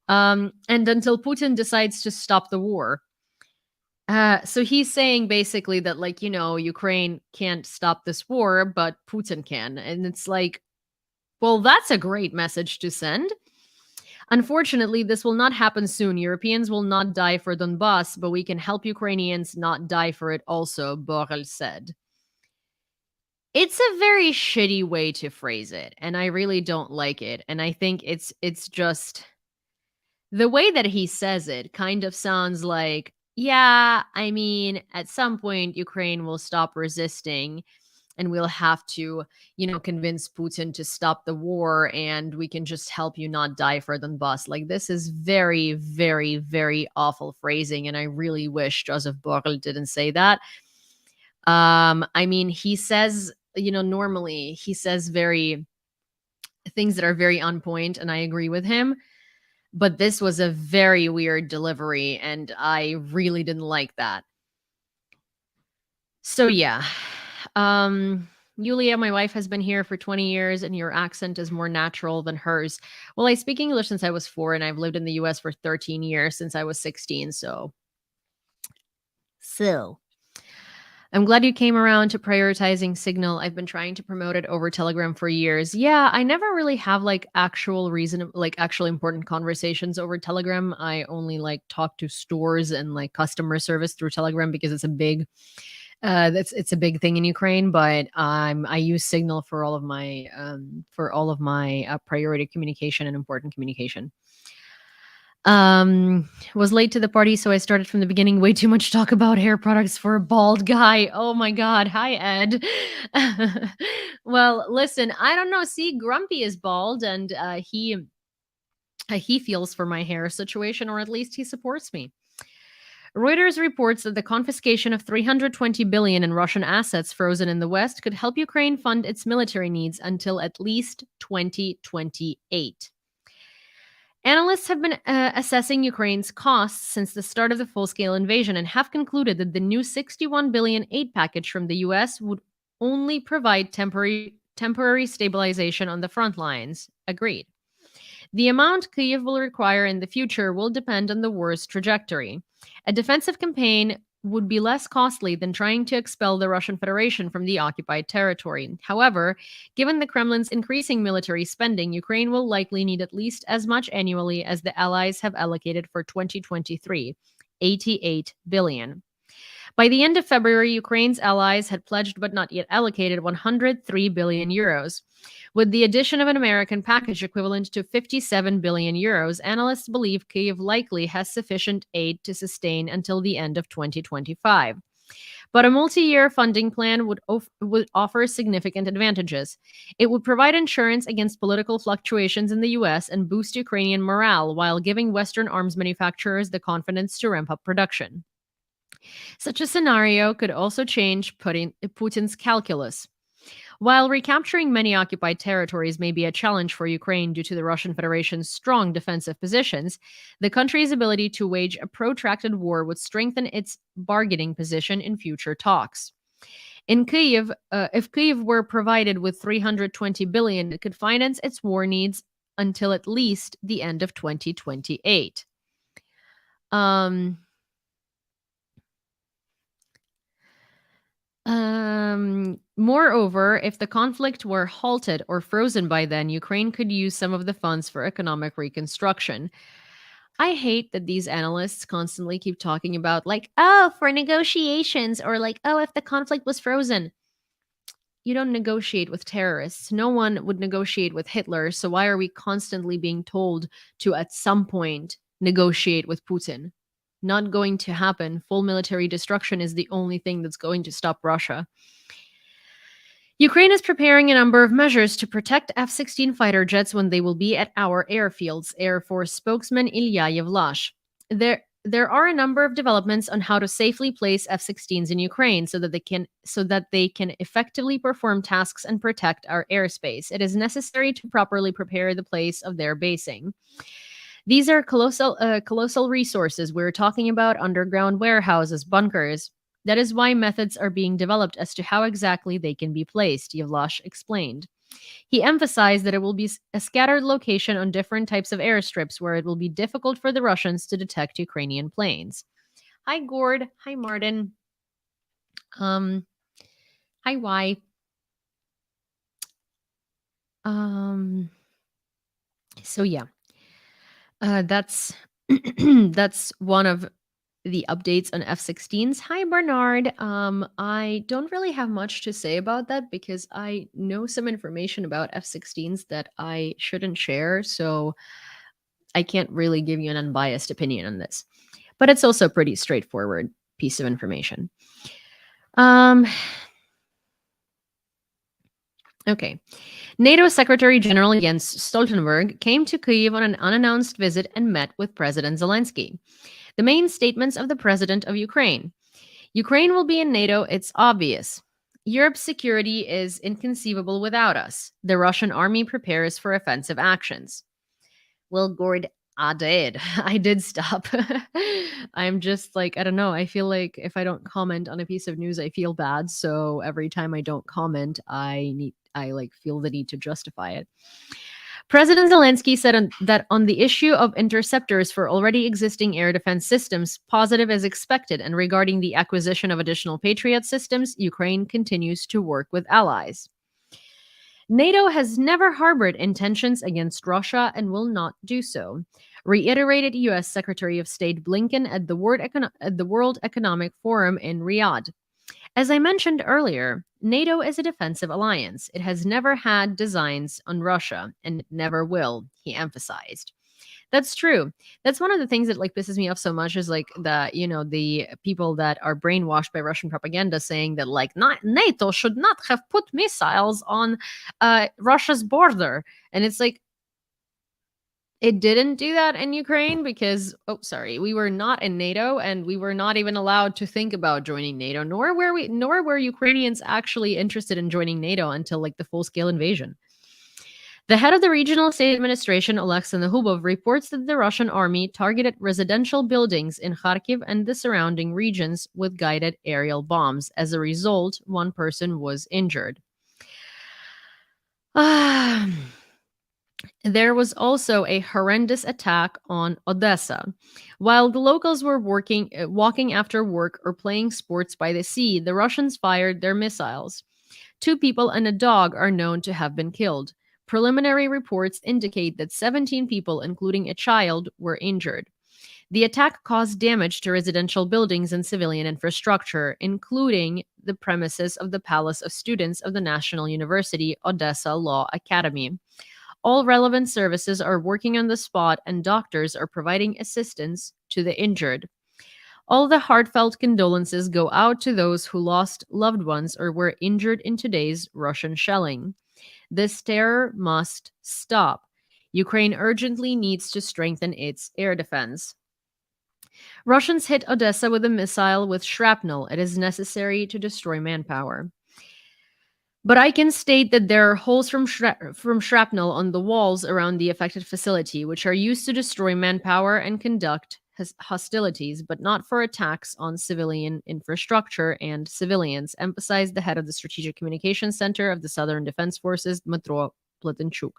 And until Putin decides to stop the war. So he's saying basically that, Ukraine can't stop this war, but Putin can. And it's well, that's a great message to send. Unfortunately, this will not happen soon. Europeans will not die for Donbass, but we can help Ukrainians not die for it also, Borrell said. It's a very shitty way to phrase it, and I really don't like it. And I think it's just the way that he says it kind of sounds like, yeah, I mean, at some point Ukraine will stop resisting and we'll have to, convince Putin to stop the war, and we can just help you not die for Donbass. Like, this is very, very, very awful phrasing, and I really wish Joseph Borrell didn't say that. I mean, he says, normally he says very things that are very on point, and I agree with him. But this was a very weird delivery, and I really didn't like that. So yeah. Yulia, my wife, has been here for 20 years, and your accent is more natural than hers. Well, I speak English since I was 4, and I've lived in the US for 13 years since I was 16. So I'm glad you came around to prioritizing Signal. I've been trying to promote it over Telegram for years. Yeah, I never really have like actual important conversations over Telegram. I only like talk to stores and like customer service through Telegram because it's a big it's a big thing in Ukraine, but I use Signal for all of my priority communication and important communication. Was late to the party, so I started from the beginning. Way too much talk about hair products for a bald guy. Oh my god. Hi, Ed. Well, listen, I don't know. See, Grumpy is bald, and he feels for my hair situation, or at least he supports me. Reuters reports that the confiscation of 320 billion in Russian assets frozen in the West could help Ukraine fund its military needs until at least 2028. Analysts have been assessing Ukraine's costs since the start of the full-scale invasion and have concluded that the new 61 billion aid package from the US would only provide temporary stabilization on the front lines. Agreed. The amount Kyiv will require in the future will depend on the war's trajectory. A defensive campaign would be less costly than trying to expel the Russian Federation from the occupied territory. However, given the Kremlin's increasing military spending, Ukraine will likely need at least as much annually as the Allies have allocated for 2023, 88 billion. By the end of February, Ukraine's allies had pledged but not yet allocated 103 billion euros. With the addition of an American package equivalent to 57 billion euros, analysts believe Kyiv likely has sufficient aid to sustain until the end of 2025. But a multi-year funding plan would offer significant advantages. It would provide insurance against political fluctuations in the US and boost Ukrainian morale while giving Western arms manufacturers the confidence to ramp up production. Such a scenario could also change Putin's calculus. While recapturing many occupied territories may be a challenge for Ukraine due to the Russian Federation's strong defensive positions, the country's ability to wage a protracted war would strengthen its bargaining position in future talks. In Kyiv, if Kyiv were provided with 320 billion, it could finance its war needs until at least the end of 2028. Moreover, if the conflict were halted or frozen by then, Ukraine could use some of the funds for economic reconstruction. I hate that these analysts constantly keep talking about, like, oh, for negotiations, or like, oh, if the conflict was frozen. You don't negotiate with terrorists. No one would negotiate with Hitler, so why are we constantly being told to, at some point, negotiate with Putin? Not going to happen. Full military destruction is the only thing that's going to stop Russia. Ukraine is preparing a number of measures to protect F-16 fighter jets when they will be at our airfields, Air Force spokesman Yewleea. There are a number of developments on how to safely place F-16s in Ukraine so that they can effectively perform tasks and protect our airspace. It is necessary to properly prepare the place of their basing. These are colossal resources. We're talking about underground warehouses, bunkers. That is why methods are being developed as to how exactly they can be placed, Yewleea explained. He emphasized that it will be a scattered location on different types of airstrips where it will be difficult for the Russians to detect Ukrainian planes. Hi, Gord. Hi, Martin. Hi, Y. So yeah. That's that's one of the updates on F-16s. Hi, Bernard. I don't really have much to say about that because I know some information about F-16s that I shouldn't share, so I can't really give you an unbiased opinion on this. But it's also a pretty straightforward piece of information. Okay. NATO Secretary General Jens Stoltenberg came to Kyiv on an unannounced visit and met with President Zelensky. The main statements of the President of Ukraine. Ukraine will be in NATO, it's obvious. Europe's security is inconceivable without us. The Russian army prepares for offensive actions. Well, Gord, I did. I did stop. I'm just like, I don't know. I feel like if I don't comment on a piece of news, I feel bad. So every time I don't comment, I feel the need to justify it. President Zelensky said that on the issue of interceptors for already existing air defense systems, positive as expected, and regarding the acquisition of additional Patriot systems, Ukraine continues to work with allies. NATO has never harbored intentions against Russia and will not do so, reiterated U.S. Secretary of State Blinken at the World Economic Forum in Riyadh. As I mentioned earlier, NATO is a defensive alliance. It has never had designs on Russia, and it never will, he emphasized. That's true. That's one of the things that pisses me off so much is the people that are brainwashed by Russian propaganda saying that NATO should not have put missiles on Russia's border. And it's like, it didn't do that in Ukraine because, we were not in NATO and we were not even allowed to think about joining NATO, nor were Ukrainians actually interested in joining NATO until the full-scale invasion. The head of the regional state administration, Oleksiy Nahubov, reports that the Russian army targeted residential buildings in Kharkiv and the surrounding regions with guided aerial bombs. As a result, one person was injured. There was also a horrendous attack on Odessa. While the locals were walking after work or playing sports by the sea, the Russians fired their missiles. 2 people and a dog are known to have been killed. Preliminary reports indicate that 17 people, including a child, were injured. The attack caused damage to residential buildings and civilian infrastructure, including the premises of the Palace of Students of the National University Odessa Law Academy. All relevant services are working on the spot, and doctors are providing assistance to the injured. All the heartfelt condolences go out to those who lost loved ones or were injured in today's Russian shelling. This terror must stop. Ukraine urgently needs to strengthen its air defense. Russians hit Odessa with a missile with shrapnel. It is necessary to destroy manpower. But I can state that there are holes from shrapnel on the walls around the affected facility, which are used to destroy manpower and conduct hostilities, but not for attacks on civilian infrastructure and civilians, emphasized the head of the Strategic Communications Center of the Southern Defense Forces, Dmytro Platenchuk.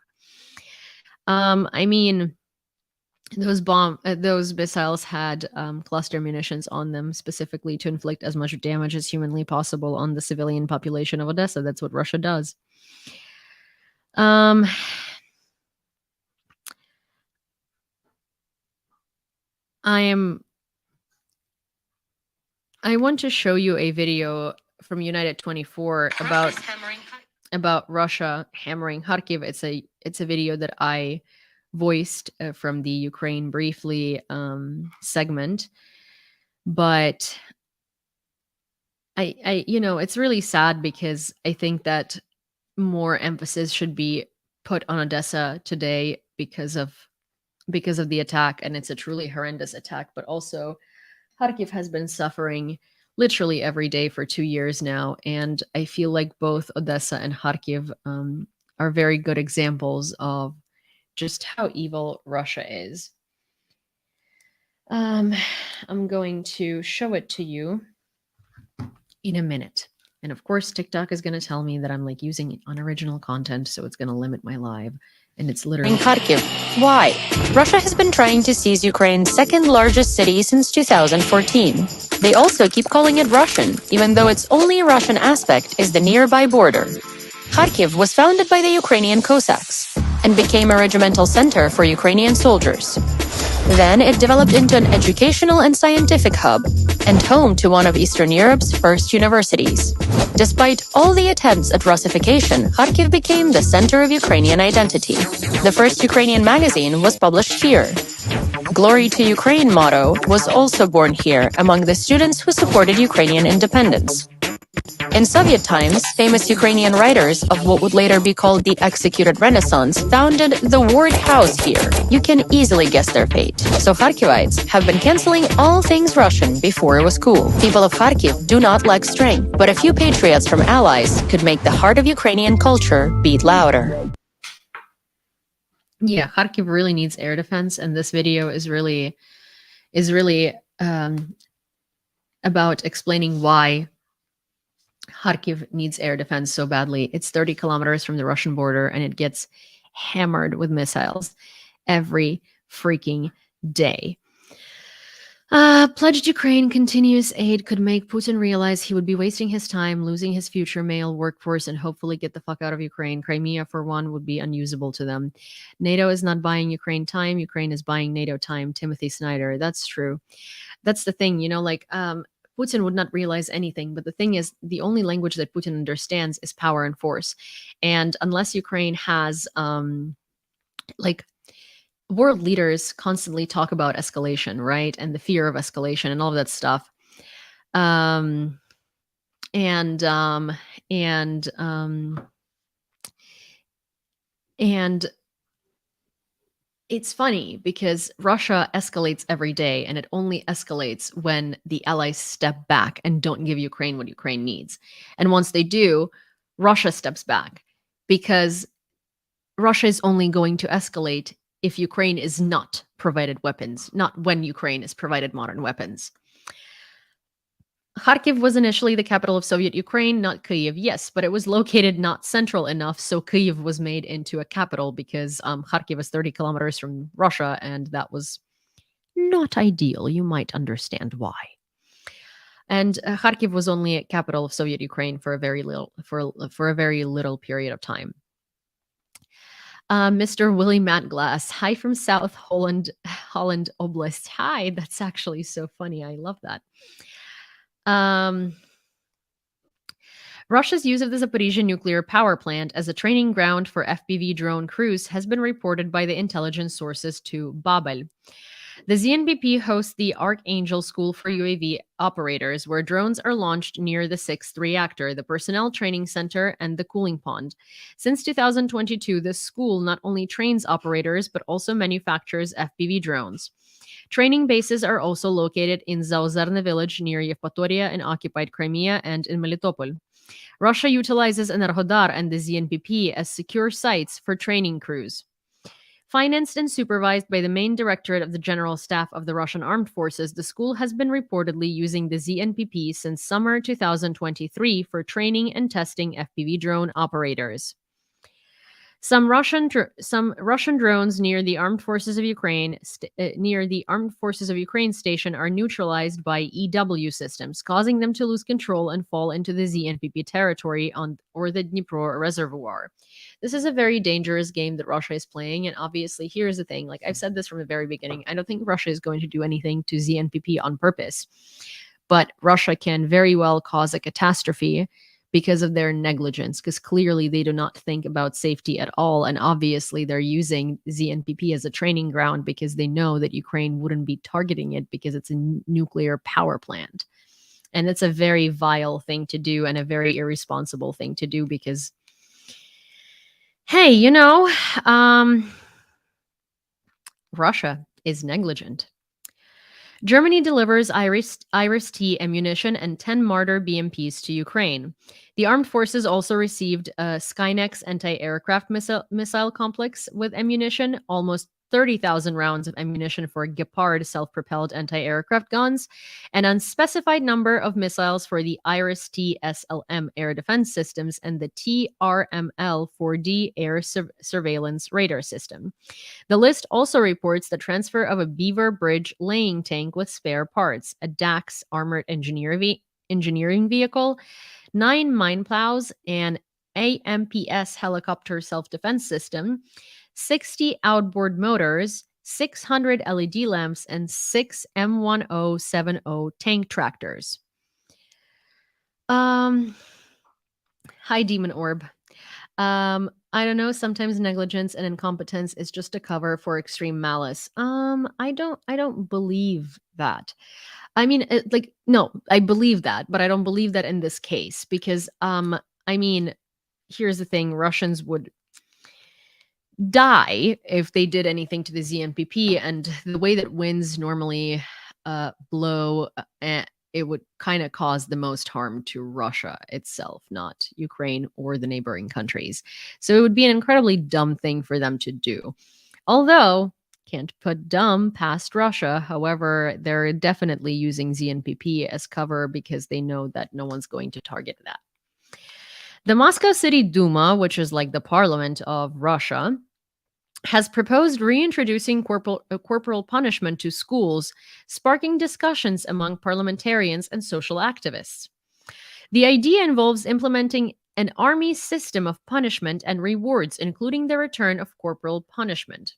Those missiles had cluster munitions on them specifically to inflict as much damage as humanly possible on the civilian population of Odessa. That's what Russia does. I want to show you a video from United 24 about Russia hammering Kharkiv. It's a video that I voiced from the Ukraine briefly segment, but I it's really sad because I think that more emphasis should be put on Odessa today because of the attack, and it's a truly horrendous attack. But also, Kharkiv has been suffering literally every day for 2 years now, and I feel like both Odessa and Kharkiv are very good examples of just how evil Russia is. I'm going to show it to you in a minute. And of course, TikTok is going to tell me that I'm using unoriginal content, so it's going to limit my live. And it's literally in Kharkiv. Why? Russia has been trying to seize Ukraine's second largest city since 2014. They also keep calling it Russian, even though its only Russian aspect is the nearby border. Kharkiv was founded by the Ukrainian Cossacks and became a regimental center for Ukrainian soldiers. Then it developed into an educational and scientific hub and home to one of Eastern Europe's first universities. Despite all the attempts at Russification, Kharkiv became the center of Ukrainian identity. The first Ukrainian magazine was published here. Glory to Ukraine motto was also born here among the students who supported Ukrainian independence. In Soviet times, famous Ukrainian writers of what would later be called the executed Renaissance founded the Ward House here. You can easily guess their fate. So Kharkivites have been canceling all things Russian before it was cool. People of Kharkiv do not lack strength, but a few patriots from allies could make the heart of Ukrainian culture beat louder. Yeah, Kharkiv really needs air defense, and this video is really about explaining why Kharkiv needs air defense so badly. It's 30 kilometers from the Russian border, and it gets hammered with missiles every freaking day. Pledged Ukraine continuous aid could make Putin realize he would be wasting his time, losing his future male workforce, and hopefully get the fuck out of Ukraine. Crimea, for one, would be unusable to them. NATO is not buying Ukraine time. Ukraine is buying NATO time. Timothy Snyder. That's true. That's the thing, Putin would not realize anything. But the thing is, the only language that Putin understands is power and force. And unless Ukraine has, world leaders constantly talk about escalation, right? And the fear of escalation and all of that stuff. And it's funny because Russia escalates every day, and it only escalates when the allies step back and don't give Ukraine what Ukraine needs. And once they do, Russia steps back because Russia is only going to escalate if Ukraine is not provided weapons, not when Ukraine is provided modern weapons. Kharkiv was initially the capital of Soviet Ukraine, not Kyiv, yes, but it was located not central enough, so Kyiv was made into a capital because Kharkiv is 30 kilometers from Russia, and that was not ideal. You might understand why. And Kharkiv was only a capital of Soviet Ukraine for a very little period of time. Mr. Willie Matglass. Hi from South Holland Oblast. Hi, that's actually so funny. I love that. Russia's use of the Zaporizhzhia nuclear power plant as a training ground for FPV drone crews has been reported by the intelligence sources to Babel. The ZNBP hosts the Archangel School for UAV operators, where drones are launched near the 6th reactor, the Personnel Training Center, and the Cooling Pond. Since 2022, this school not only trains operators, but also manufactures FPV drones. Training bases are also located in Zaozerne village near Yevpatoria in occupied Crimea and in Melitopol. Russia utilizes Enerhodar and the ZNPP as secure sites for training crews. Financed and supervised by the main directorate of the General Staff of the Russian Armed Forces, the school has been reportedly using the ZNPP since summer 2023 for training and testing FPV drone operators. Some Russian drones near the Armed Forces of Ukraine station are neutralized by EW systems, causing them to lose control and fall into the ZNPP territory or the Dnipro reservoir. This is a very dangerous game that Russia is playing, and obviously, here's the thing: like I've said this from the very beginning, I don't think Russia is going to do anything to ZNPP on purpose, but Russia can very well cause a catastrophe because of their negligence, because clearly they do not think about safety at all. And obviously they're using ZNPP as a training ground because they know that Ukraine wouldn't be targeting it because it's a nuclear power plant. And it's a very vile thing to do and a very irresponsible thing to do because, hey, Russia is negligent. Germany delivers Iris-T ammunition and 10 Marder BMPs to Ukraine. The armed forces also received a Skynex anti-aircraft missile complex with ammunition, almost 30,000 rounds of ammunition for Gepard self-propelled anti-aircraft guns, an unspecified number of missiles for the Iris-T SLM air defense systems and the TRML-4D air surveillance radar system. The list also reports the transfer of a Beaver Bridge laying tank with spare parts, a DAX armored engineering vehicle, 9 mine plows, an AMPS helicopter self-defense system, 60 outboard motors, 600 LED lamps, and 6 M1070 tank tractors. Hi, Demon Orb. I don't know, sometimes negligence and incompetence is just a cover for extreme malice. I don't believe that. I mean, like, no, I believe that, but I don't believe that in this case because, I mean, here's the thing: Russians would die if they did anything to the ZNPP, and the way that winds normally blow, it would kind of cause the most harm to Russia itself, not Ukraine or the neighboring countries. So it would be an incredibly dumb thing for them to do. Although, can't put dumb past Russia. However, they're definitely using ZNPP as cover because they know that no one's going to target that. The Moscow City Duma, which is like the parliament of Russia, has proposed reintroducing corporal punishment to schools, sparking discussions among parliamentarians and social activists. The idea involves implementing an army system of punishment and rewards, including the return of corporal punishment.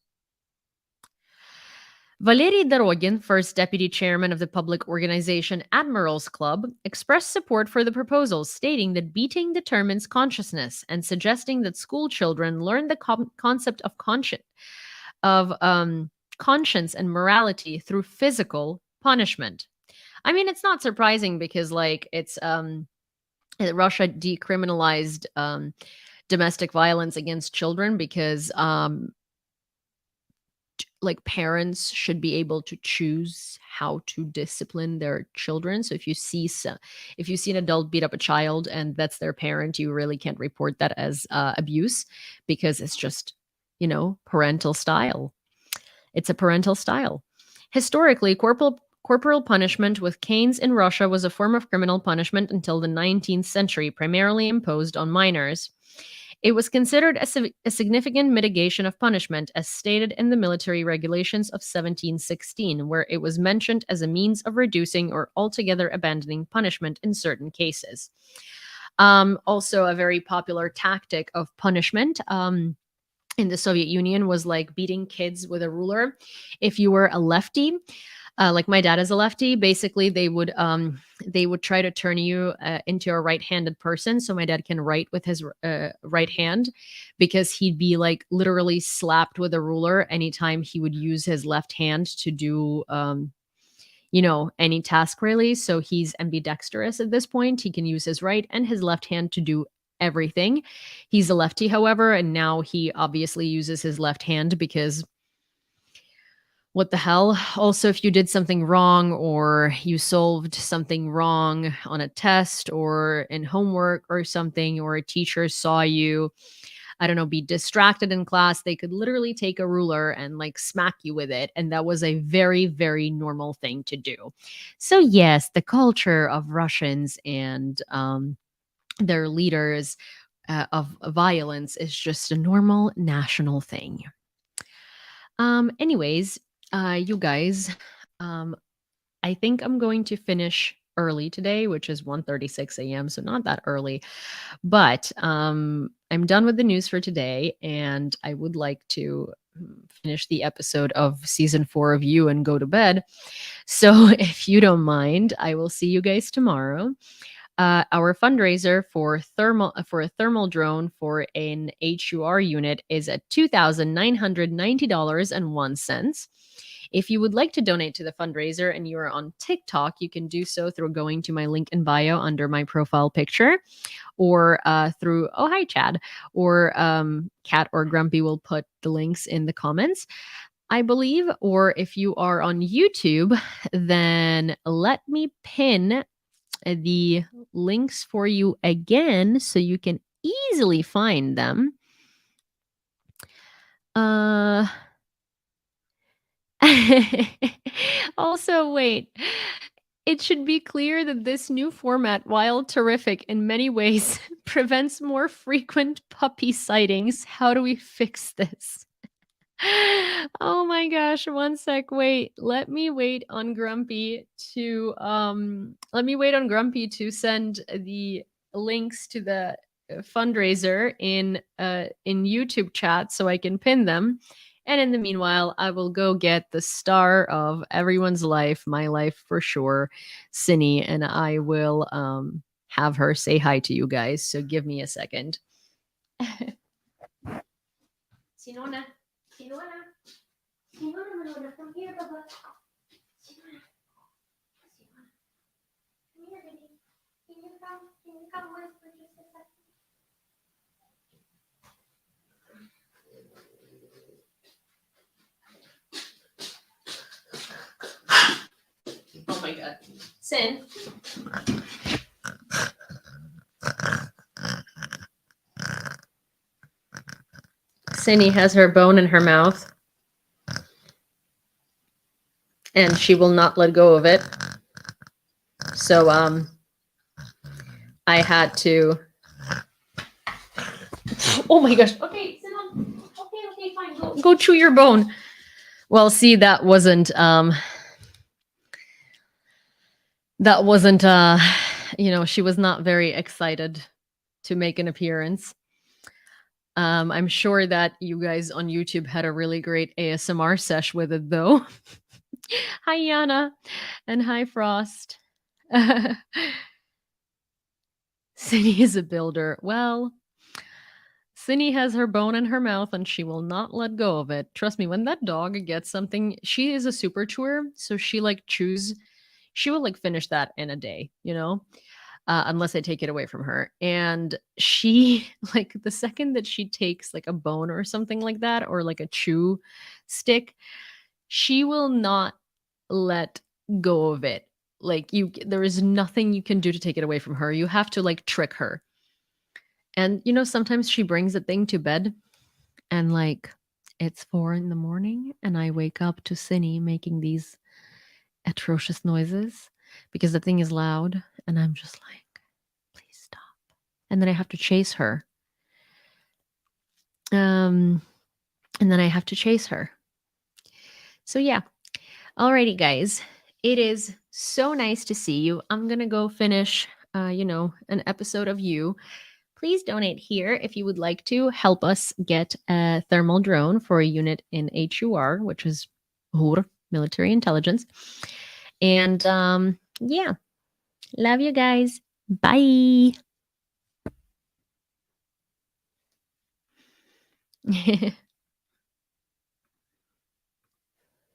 Valery Dorogin, first deputy chairman of the public organization Admirals Club, expressed support for the proposal, stating that beating determines consciousness and suggesting that school children learn the concept of conscience and morality through physical punishment. I mean, it's not surprising because, like, it's Russia decriminalized domestic violence against children because like parents should be able to choose how to discipline their children. So if you see an adult beat up a child and that's their parent, you really can't report that as abuse because it's just, parental style. It's a parental style. Historically, corporal punishment with canes in Russia was a form of criminal punishment until the 19th century, primarily imposed on minors. It was considered a significant mitigation of punishment, as stated in the military regulations of 1716, where it was mentioned as a means of reducing or altogether abandoning punishment in certain cases. Also, a very popular tactic of punishment in the Soviet Union was like beating kids with a ruler. If you were a lefty, like my dad is a lefty, basically they would try to turn you into a right-handed person so my dad can write with his right hand, because he'd be like literally slapped with a ruler anytime he would use his left hand to do any task, really. So he's ambidextrous at this point. He can use his right and his left hand to do everything. He's a lefty, however, and now he obviously uses his left hand because what the hell? Also, if you did something wrong or you solved something wrong on a test or in homework or something, or a teacher saw you, I don't know, be distracted in class, they could literally take a ruler and like smack you with it. And that was a very, very normal thing to do. So, yes, the culture of Russians and their leaders of violence is just a normal national thing. Anyways, you guys, I think I'm going to finish early today, which is 1:36 a.m., so not that early. But I'm done with the news for today, and I would like to finish the episode of season 4 of You and go to bed. So if you don't mind, I will see you guys tomorrow. Our fundraiser for a thermal drone for an HUR unit is at $2,990.01. If you would like to donate to the fundraiser and you are on TikTok, you can do so through going to my link in bio under my profile picture, or through hi Chad, or Kat or Grumpy will put the links in the comments, I believe. Or if you are on YouTube, then let me pin the links for you again so you can easily find them. Also, wait. It should be clear that this new format, while terrific in many ways, prevents more frequent puppy sightings. How do we fix this? Oh my gosh, one sec. Wait. Let me wait on Grumpy to send the links to the fundraiser in YouTube chat so I can pin them. And in the meanwhile, I will go get the star of everyone's life, my life for sure, Cindy, and I will have her say hi to you guys. So give me a second. Sinona, Sinona, Sinona, Manona, come here, Baba. Sinona, Sinona, come here, baby. Can you come with me, sister? Oh my God, Sin. Cindy has her bone in her mouth, and she will not let go of it. So, I had to. Oh my gosh. Okay, sit down. Okay, fine. Go chew your bone. Well, see, that wasn't. She was not very excited to make an appearance. I'm sure that you guys on YouTube had a really great ASMR sesh with it, though. Hi, Yana, and hi, Frost. Cindy is a builder. Well, Cindy has her bone in her mouth and she will not let go of it. Trust me, when that dog gets something, she is a super chewer, so she will like finish that in a day, unless I take it away from her. And she, like, the second that she takes like a bone or something like that, or like a chew stick, she will not let go of it. Like, there is nothing you can do to take it away from her. You have to like trick her. And sometimes she brings the thing to bed and like it's 4 a.m. and I wake up to Cindy making these atrocious noises because the thing is loud, and I'm just like, please stop. And then I have to chase her. So yeah. Alrighty, guys. It is so nice to see you. I'm gonna go finish an episode of You. Please donate here if you would like to help us get a thermal drone for a unit in HUR, which is HUR, military intelligence. And yeah, love you guys. Bye.